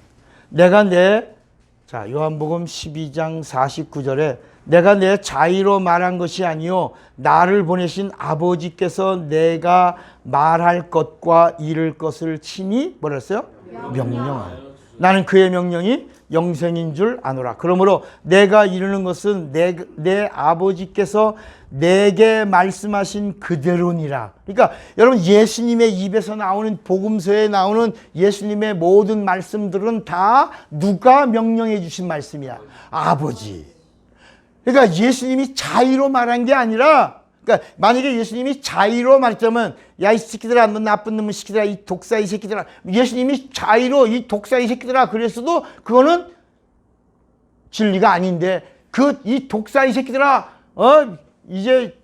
요한복음 12장 49절에 내가 내 자의로 말한 것이 아니요 나를 보내신 아버지께서 내가 말할 것과 이를 것을 친히 뭐라 했어요? 명령하여. 나는 그의 명령이 영생인 줄 아노라. 그러므로 내가 이르는 것은 내 아버지께서 내게 말씀하신 그대로니라. 그러니까 여러분, 예수님의 입에서 나오는, 복음서에 나오는 예수님의 모든 말씀들은 다 누가 명령해 주신 말씀이야? 아버지. 그러니까 예수님이 자의로 말한 게 아니라, 그러니까 만약에 예수님이 자의로 말했다면, 야 이 새끼들아, 너 나쁜 놈의 새끼들아, 이 독사 이 새끼들아, 예수님이 자의로 이 독사 이 새끼들아 그랬어도 그거는 진리가 아닌데, 이 독사 이 새끼들아, 이제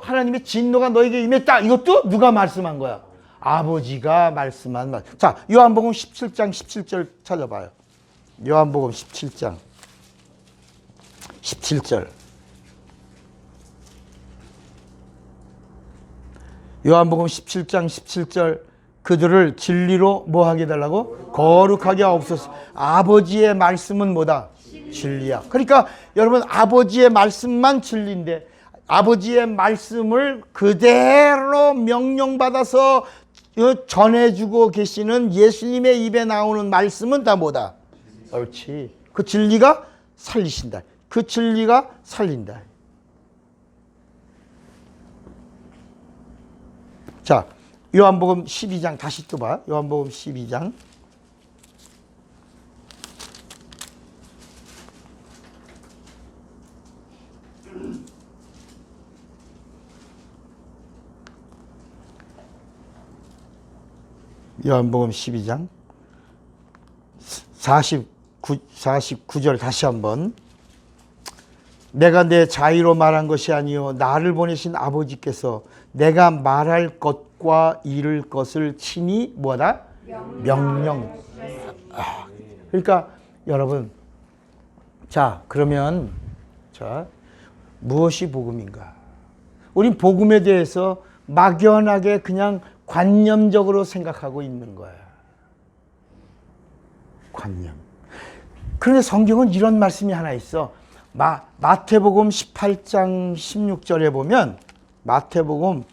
하나님의 진노가 너에게 임했다, 이것도 누가 말씀한 거야? 아버지가 말씀한 말. 자, 요한복음 17장 17절 찾아봐요. 요한복음 17장 17절. 요한복음 17장 17절. 그들을 진리로 뭐 하게 해달라고? 거룩하게 하옵소서. 아버지의 말씀은 뭐다? 진리야. 그러니까 여러분, 아버지의 말씀만 진리인데 아버지의 말씀을 그대로 명령받아서 전해주고 계시는 예수님의 입에 나오는 말씀은 다 뭐다? 옳지. 그 진리가 살리신다. 그 진리가 살린다. 자, 요한복음 12장 다시 또 봐. 요한복음 12장. 요한복음 12장 49절 다시 한번. 내가 내 자의로 말한 것이 아니요 나를 보내신 아버지께서 내가 말할 것과 이를 것을 친히 뭐다? 명령. 그러니까 여러분, 자, 그러면 무엇이 복음인가? 우린 복음에 대해서 막연하게 그냥 관념적으로 생각하고 있는 거야. 관념. 그런데 성경은 이런 말씀이 하나 있어. 마태복음 18장 16절에 보면, 마태복음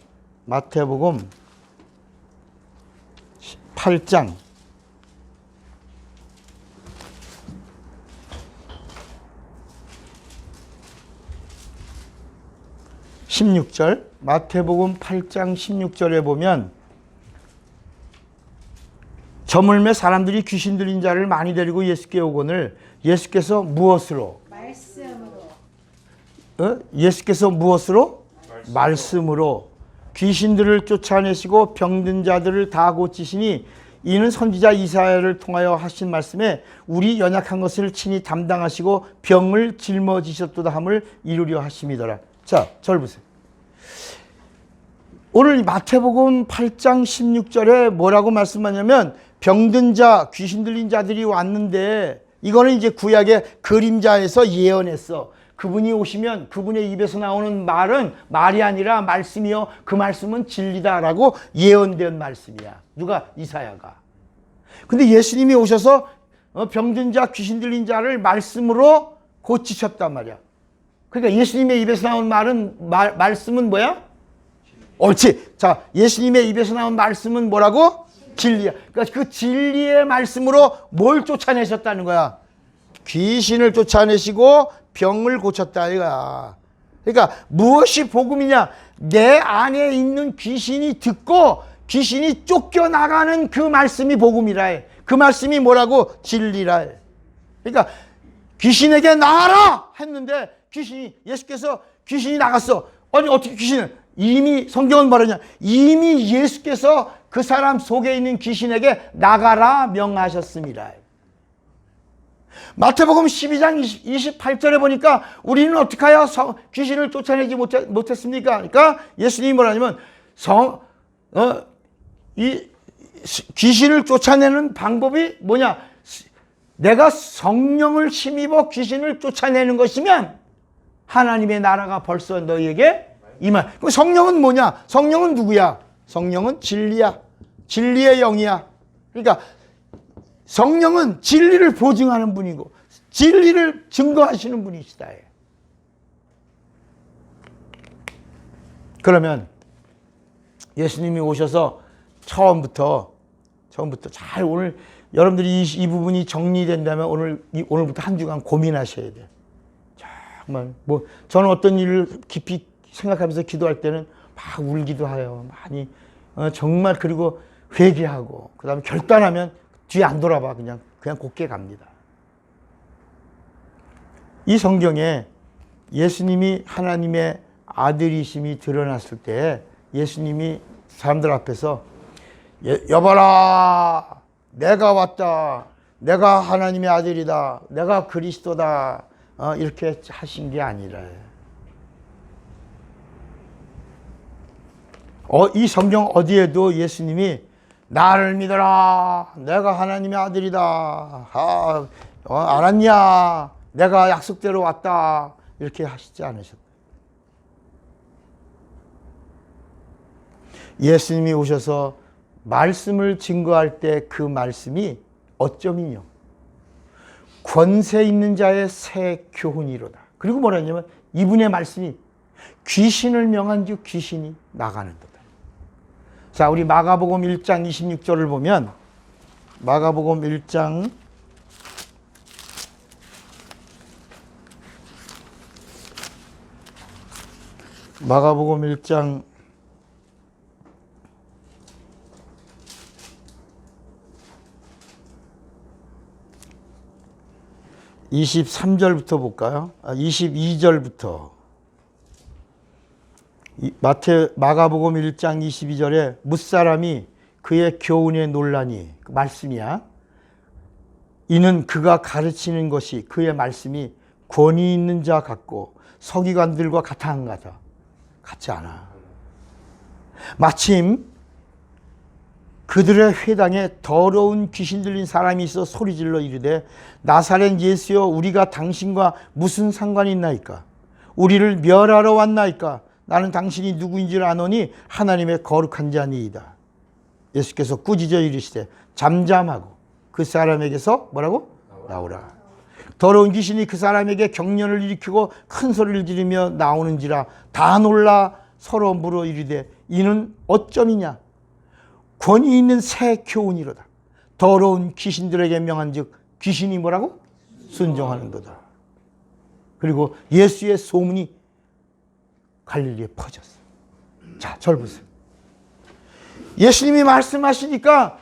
18장 16절, 마태복음 8장 16절에 보면 저물매 사람들이 귀신 들린 자를 많이 데리고 예수께 오거늘 예수께서 무엇으로? 말씀으로. 예수께서 무엇으로? 말씀으로 귀신들을 쫓아내시고 병든 자들을 다 고치시니 이는 선지자 이사야를 통하여 하신 말씀에 우리 연약한 것을 친히 담당하시고 병을 짊어지셨도다 함을 이루려 하심이더라. 자, 절 보세요. 오늘 마태복음 8장 16절에 뭐라고 말씀하냐면 병든 자, 귀신 들린 자들이 왔는데 이거는 이제 구약의 그림자에서 예언했어. 그분이 오시면 그분의 입에서 나오는 말은 말이 아니라 말씀이요. 그 말씀은 진리다라고 예언된 말씀이야. 누가? 이사야가. 근데 예수님이 오셔서 병든 자, 귀신 들린 자를 말씀으로 고치셨단 말이야. 그러니까 예수님의 입에서 나온 말씀은 뭐야? 옳지. 자, 예수님의 입에서 나온 말씀은 뭐라고? 진리야. 그러니까 그 진리의 말씀으로 뭘 쫓아내셨다는 거야? 귀신을 쫓아내시고 병을 고쳤다 이거야. 그러니까 무엇이 복음이냐? 내 안에 있는 귀신이 듣고 귀신이 쫓겨나가는 그 말씀이 복음이라 해. 그 말씀이 뭐라고? 진리라 해. 그러니까 귀신에게 나가라 했는데 예수께서 귀신이 나갔어. 아니 어떻게 귀신을? 이미 성경은 말하냐? 이미 예수께서 그 사람 속에 있는 귀신에게 나가라 명하셨습니다. 마태복음 12장 28절에 보니까 우리는 어떻게 하여 귀신을 쫓아내지 못했습니까? 그러니까 예수님이 뭐라냐면 이 귀신을 쫓아내는 방법이 뭐냐? 내가 성령을 힘입어 귀신을 쫓아내는 것이면 하나님의 나라가 벌써 너희에게 임할. 그럼 성령은 뭐냐? 성령은 누구야? 성령은 진리야. 진리의 영이야. 그러니까 성령은 진리를 보증하는 분이고 진리를 증거하시는 분이시다. 그러면 예수님이 오셔서 처음부터 잘 오늘 여러분들이 이 부분이 정리된다면 오늘부터 한 주간 고민하셔야 돼요. 정말 저는 어떤 일을 깊이 생각하면서 기도할 때는 막 울기도 해요. 많이 정말. 그리고 회개하고 그다음에 결단하면 뒤에 안 돌아봐. 그냥 곧게 갑니다. 이 성경에 예수님이 하나님의 아들이심이 드러났을 때 예수님이 사람들 앞에서 여봐라, 내가 왔다, 내가 하나님의 아들이다, 내가 그리스도다, 이렇게 하신 게 아니라 이 성경 어디에도 예수님이 나를 믿어라, 내가 하나님의 아들이다, 알았냐, 내가 약속대로 왔다, 이렇게 하시지 않으셨다. 예수님이 오셔서 말씀을 증거할 때 그 말씀이 어쩌면요, 권세 있는 자의 새 교훈이로다. 그리고 뭐라 했냐면 이분의 말씀이 귀신을 명한 즉 귀신이 나가는 도다. 자, 우리 마가복음 1장 26절을 보면 마가복음 1장 23절부터 볼까요? 22절부터. 마가복음 1장 22절에 뭇사람이 그의 교훈에 놀라니, 그 말씀이야. 이는 그가 가르치는 것이 그의 말씀이 권위 있는 자 같고 서기관들과 같아한가다. 같지 않아. 마침 그들의 회당에 더러운 귀신 들린 사람이 있어 소리질러 이르되 나사렛 예수여, 우리가 당신과 무슨 상관이 있나이까? 우리를 멸하러 왔나이까? 나는 당신이 누구인지를 아노니 하나님의 거룩한 자니이다. 예수께서 꾸짖어 이르시되 잠잠하고 그 사람에게서 뭐라고? 나오라. 더러운 귀신이 그 사람에게 경련을 일으키고 큰 소리를 지르며 나오는지라 다 놀라 서로 물어 이르되 이는 어쩌미냐? 권위 있는 새 교훈이로다. 더러운 귀신들에게 명한즉 귀신이 뭐라고? 순종하는도다. 그리고 예수의 소문이 갈릴리에 퍼졌어. 자, 절 보세요. 예수님이 말씀하시니까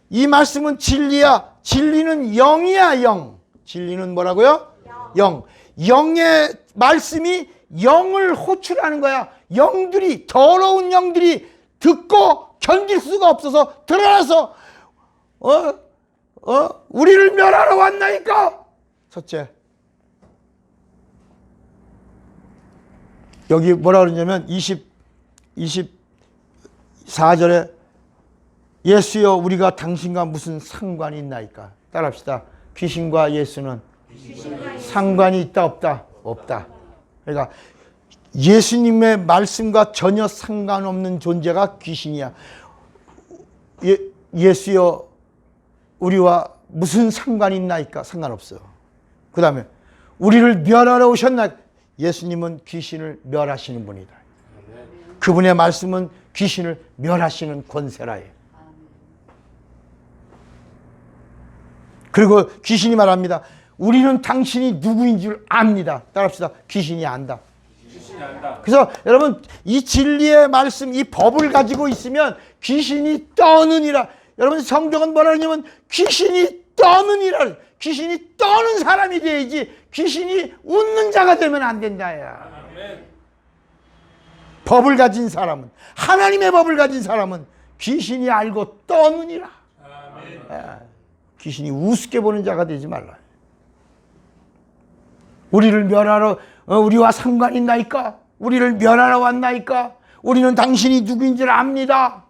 이 말씀은 진리야. 진리는 영이야, 영. 진리는 뭐라고요? 영. 영의 말씀이 영을 호출하는 거야. 영들이, 더러운 영들이 듣고 견딜 수가 없어서 드러나서 우리를 멸하러 왔나니까. 첫째, 여기 뭐라 그러냐면 24절에 예수여 우리가 당신과 무슨 상관이 있나이까. 따라합시다. 귀신과 예수는 상관이 있다 없다? 없다. 그러니까 예수님의 말씀과 전혀 상관없는 존재가 귀신이야. 예수여 우리와 무슨 상관이 있나이까? 상관없어. 그 다음에 우리를 멸하러 오셨나? 예수님은 귀신을 멸하시는 분이다. 그분의 말씀은 귀신을 멸하시는 권세라. 그리고 귀신이 말합니다. 우리는 당신이 누구인 줄 압니다. 따라합시다. 귀신이 안다. 그래서 여러분 이 진리의 말씀, 이 법을 가지고 있으면 귀신이 떠느니라. 여러분 성경은 뭐라 하냐면 귀신이 떠느니라. 귀신이 떠는 사람이 돼야지 귀신이 웃는 자가 되면 안 된다. 야. 법을 가진 사람은, 하나님의 법을 가진 사람은 귀신이 알고 떠느니라. 귀신이 우습게 보는 자가 되지 말라. 우리를 멸하러 우리와 상관이 있나이까? 우리를 멸하러 왔나이까? 우리는 당신이 누구인 줄 압니다.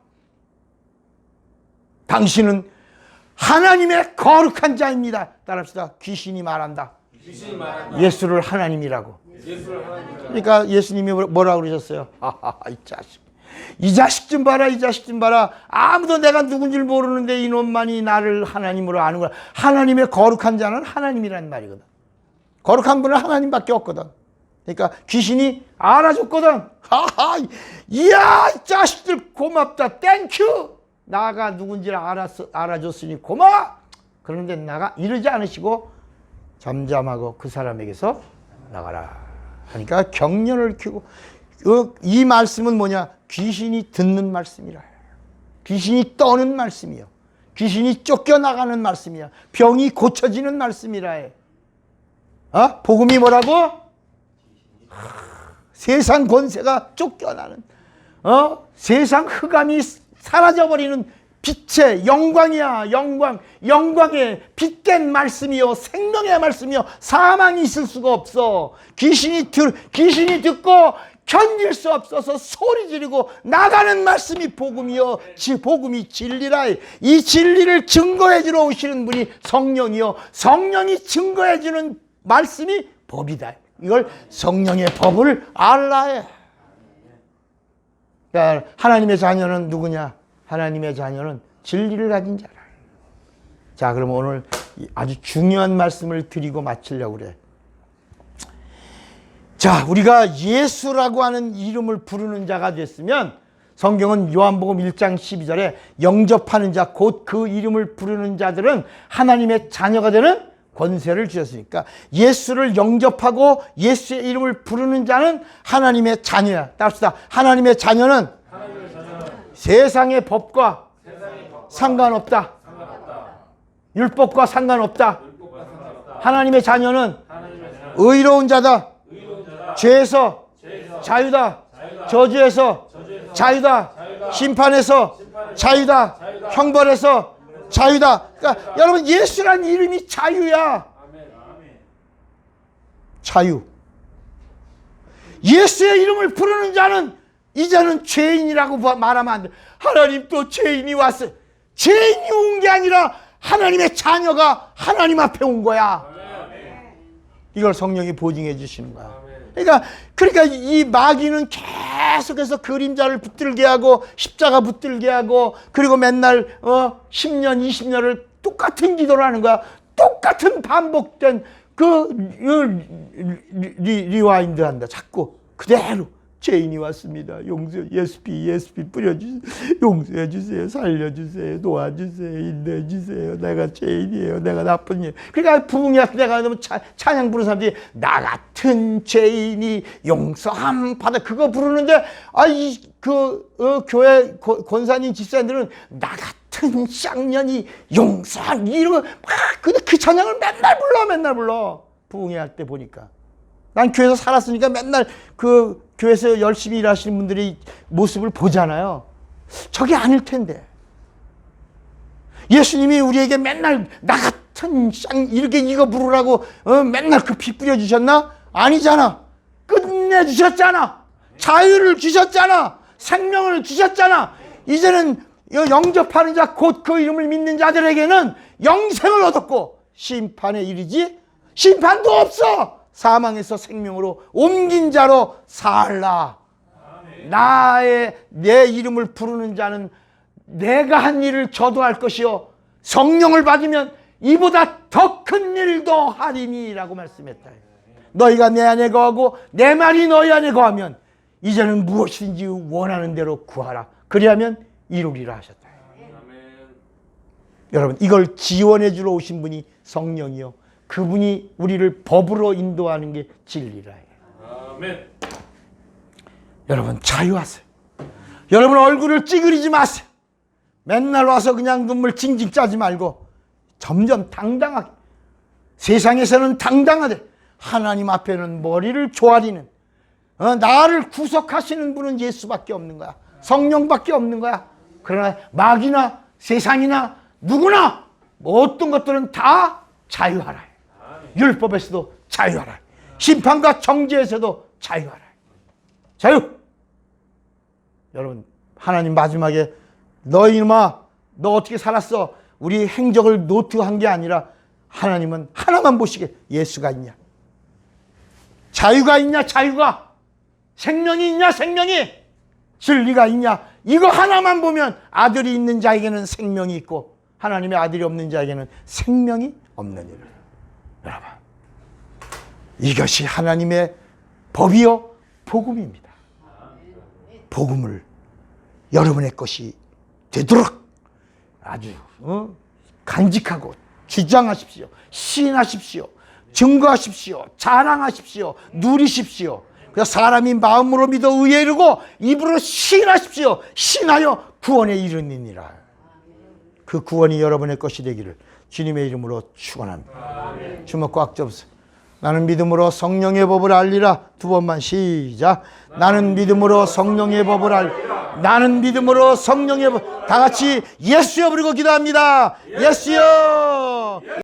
당신은 하나님의 거룩한 자입니다. 따라합시다. 귀신이 말한다. 예수를 하나님이라고. 그러니까 예수님이 뭐라고 그러셨어요? 이 자식. 이 자식 좀 봐라, 이 자식 좀 봐라. 아무도 내가 누군지 모르는데 이놈만이 나를 하나님으로 아는구나. 하나님의 거룩한 자는 하나님이라는 말이거든. 거룩한 분은 하나님밖에 없거든. 그러니까 귀신이 알아줬거든. 이야, 이 자식들 고맙다. 땡큐. 나가 누군지를 알아줬으니 고마워. 그런데 나가 이러지 않으시고 잠잠하고 그 사람에게서 나가라 하니까 경련을 켜고, 이 말씀은 뭐냐? 귀신이 듣는 말씀이라. 귀신이 떠는 말씀이요. 귀신이 쫓겨나가는 말씀이야. 병이 고쳐지는 말씀이라. 복음이 뭐라고? 세상 권세가 쫓겨나는, 세상 흑암이 사라져버리는 빛의 영광이야. 영광의 빛된 말씀이요, 생명의 말씀이요. 사망이 있을 수가 없어. 귀신이 듣고 견딜 수 없어서 소리 지르고 나가는 말씀이 복음이요, 복음이 진리라. 이 진리를 증거해 주러 오시는 분이 성령이요, 성령이 증거해 주는 말씀이 법이다. 이걸 성령의 법을 알라. 그러니까 하나님의 자녀는 누구냐? 하나님의 자녀는 진리를 가진 자라. 자, 그럼 오늘 아주 중요한 말씀을 드리고 마치려고 그래. 자, 우리가 예수라고 하는 이름을 부르는 자가 됐으면, 성경은 요한복음 1장 12절에 영접하는 자, 곧 그 이름을 부르는 자들은 하나님의 자녀가 되는 권세를 주셨으니까 예수를 영접하고 예수의 이름을 부르는 자는 하나님의 자녀야. 따릅시다. 하나님의 자녀는 세상의 법과 상관없다. 율법과 상관없다. 하나님의 자녀는 의로운 자다. 죄에서 자유다. 저주에서 자유다. 심판에서 자유다. 형벌에서 자유다. 그러니까 여러분, 예수란 이름이 자유야. 자유. 예수의 이름을 부르는 자는 이제는 죄인이라고 말하면 안 돼. 하나님 또 죄인이 왔어요. 죄인이 온 게 아니라 하나님의 자녀가 하나님 앞에 온 거야. 이걸 성령이 보증해 주시는 거야. 그러니까 이 마귀는 계속해서 그림자를 붙들게 하고 십자가 붙들게 하고, 그리고 맨날 10년 20년을 똑같은 기도를 하는 거야. 똑같은 반복된 리와인드 한다. 자꾸 그대로 죄인이 왔습니다. 예수피 뿌려주세요. 용서해 주세요. 살려주세요. 도와주세요. 인도해 주세요. 내가 죄인이에요. 내가 나쁜 일. 그러니까 부흥회 앞에 내가 너무 찬양 부르는 사람들이 나 같은 죄인이 용서함 받아 그거 부르는데 교회 권사님 집사님들은 나 같은 쌍년이 용서함 이런 거 근데 그 찬양을 맨날 불러. 부흥회 할 때 보니까. 난 교회에서 살았으니까 맨날 그 교회에서 열심히 일하시는 분들의 모습을 보잖아요. 저게 아닐 텐데. 예수님이 우리에게 맨날 나 같은 이렇게 이거 부르라고 맨날 그 피 뿌려주셨나? 아니잖아. 끝내주셨잖아. 자유를 주셨잖아. 생명을 주셨잖아. 이제는 영접하는 자 곧 그 이름을 믿는 자들에게는 영생을 얻었고 심판에 이르지 심판도 없어. 사망에서 생명으로 옮긴 자로 살라. 내 이름을 부르는 자는 내가 한 일을 저도 할 것이요 성령을 받으면 이보다 더 큰 일도 하리니라고 말씀했다. 너희가 내 안에 거하고 내 말이 너희 안에 거하면 이제는 무엇인지 원하는 대로 구하라. 그리하면 이루리라 하셨다. 여러분 이걸 지원해 주러 오신 분이 성령이요 그분이 우리를 법으로 인도하는 게 진리라. 아멘. 여러분 자유하세요. 여러분 얼굴을 찌그리지 마세요. 맨날 와서 그냥 눈물 징징 짜지 말고 점점 당당하게 세상에서는 당당하되 하나님 앞에는 머리를 조아리는 나를 구속하시는 분은 예수밖에 없는 거야. 성령밖에 없는 거야. 그러나 마귀나 세상이나 누구나 어떤 것들은 다 자유하라. 율법에서도 자유하라. 심판과 정죄에서도 자유하라. 자유. 여러분 하나님 마지막에 너 이놈아 너 어떻게 살았어? 우리 행적을 노트한 게 아니라 하나님은 하나만 보시게 예수가 있냐? 자유가 있냐? 자유가. 생명이 있냐? 생명이. 진리가 있냐? 이거 하나만 보면 아들이 있는 자에게는 생명이 있고 하나님의 아들이 없는 자에게는 생명이 없는 일. 여러분 이것이 하나님의 법이요 복음입니다. 복음을 여러분의 것이 되도록 아주 간직하고 주장하십시오. 시인하십시오. 증거하십시오. 자랑하십시오. 누리십시오. 그래서 사람이 마음으로 믿어 의에 이르고 입으로 시인하십시오. 시인하여 구원에 이르느니라. 그 구원이 여러분의 것이 되기를 주님의 이름으로 축원합니다. 주먹 꽉 잡으세요. 나는 믿음으로 성령의 법을 알리라. 두 번만 시작. 나는 믿음으로 성령의 법을 알리라. 나는 믿음으로 성령의 법. 다 같이 예수여 부르고 기도합니다. 예수여.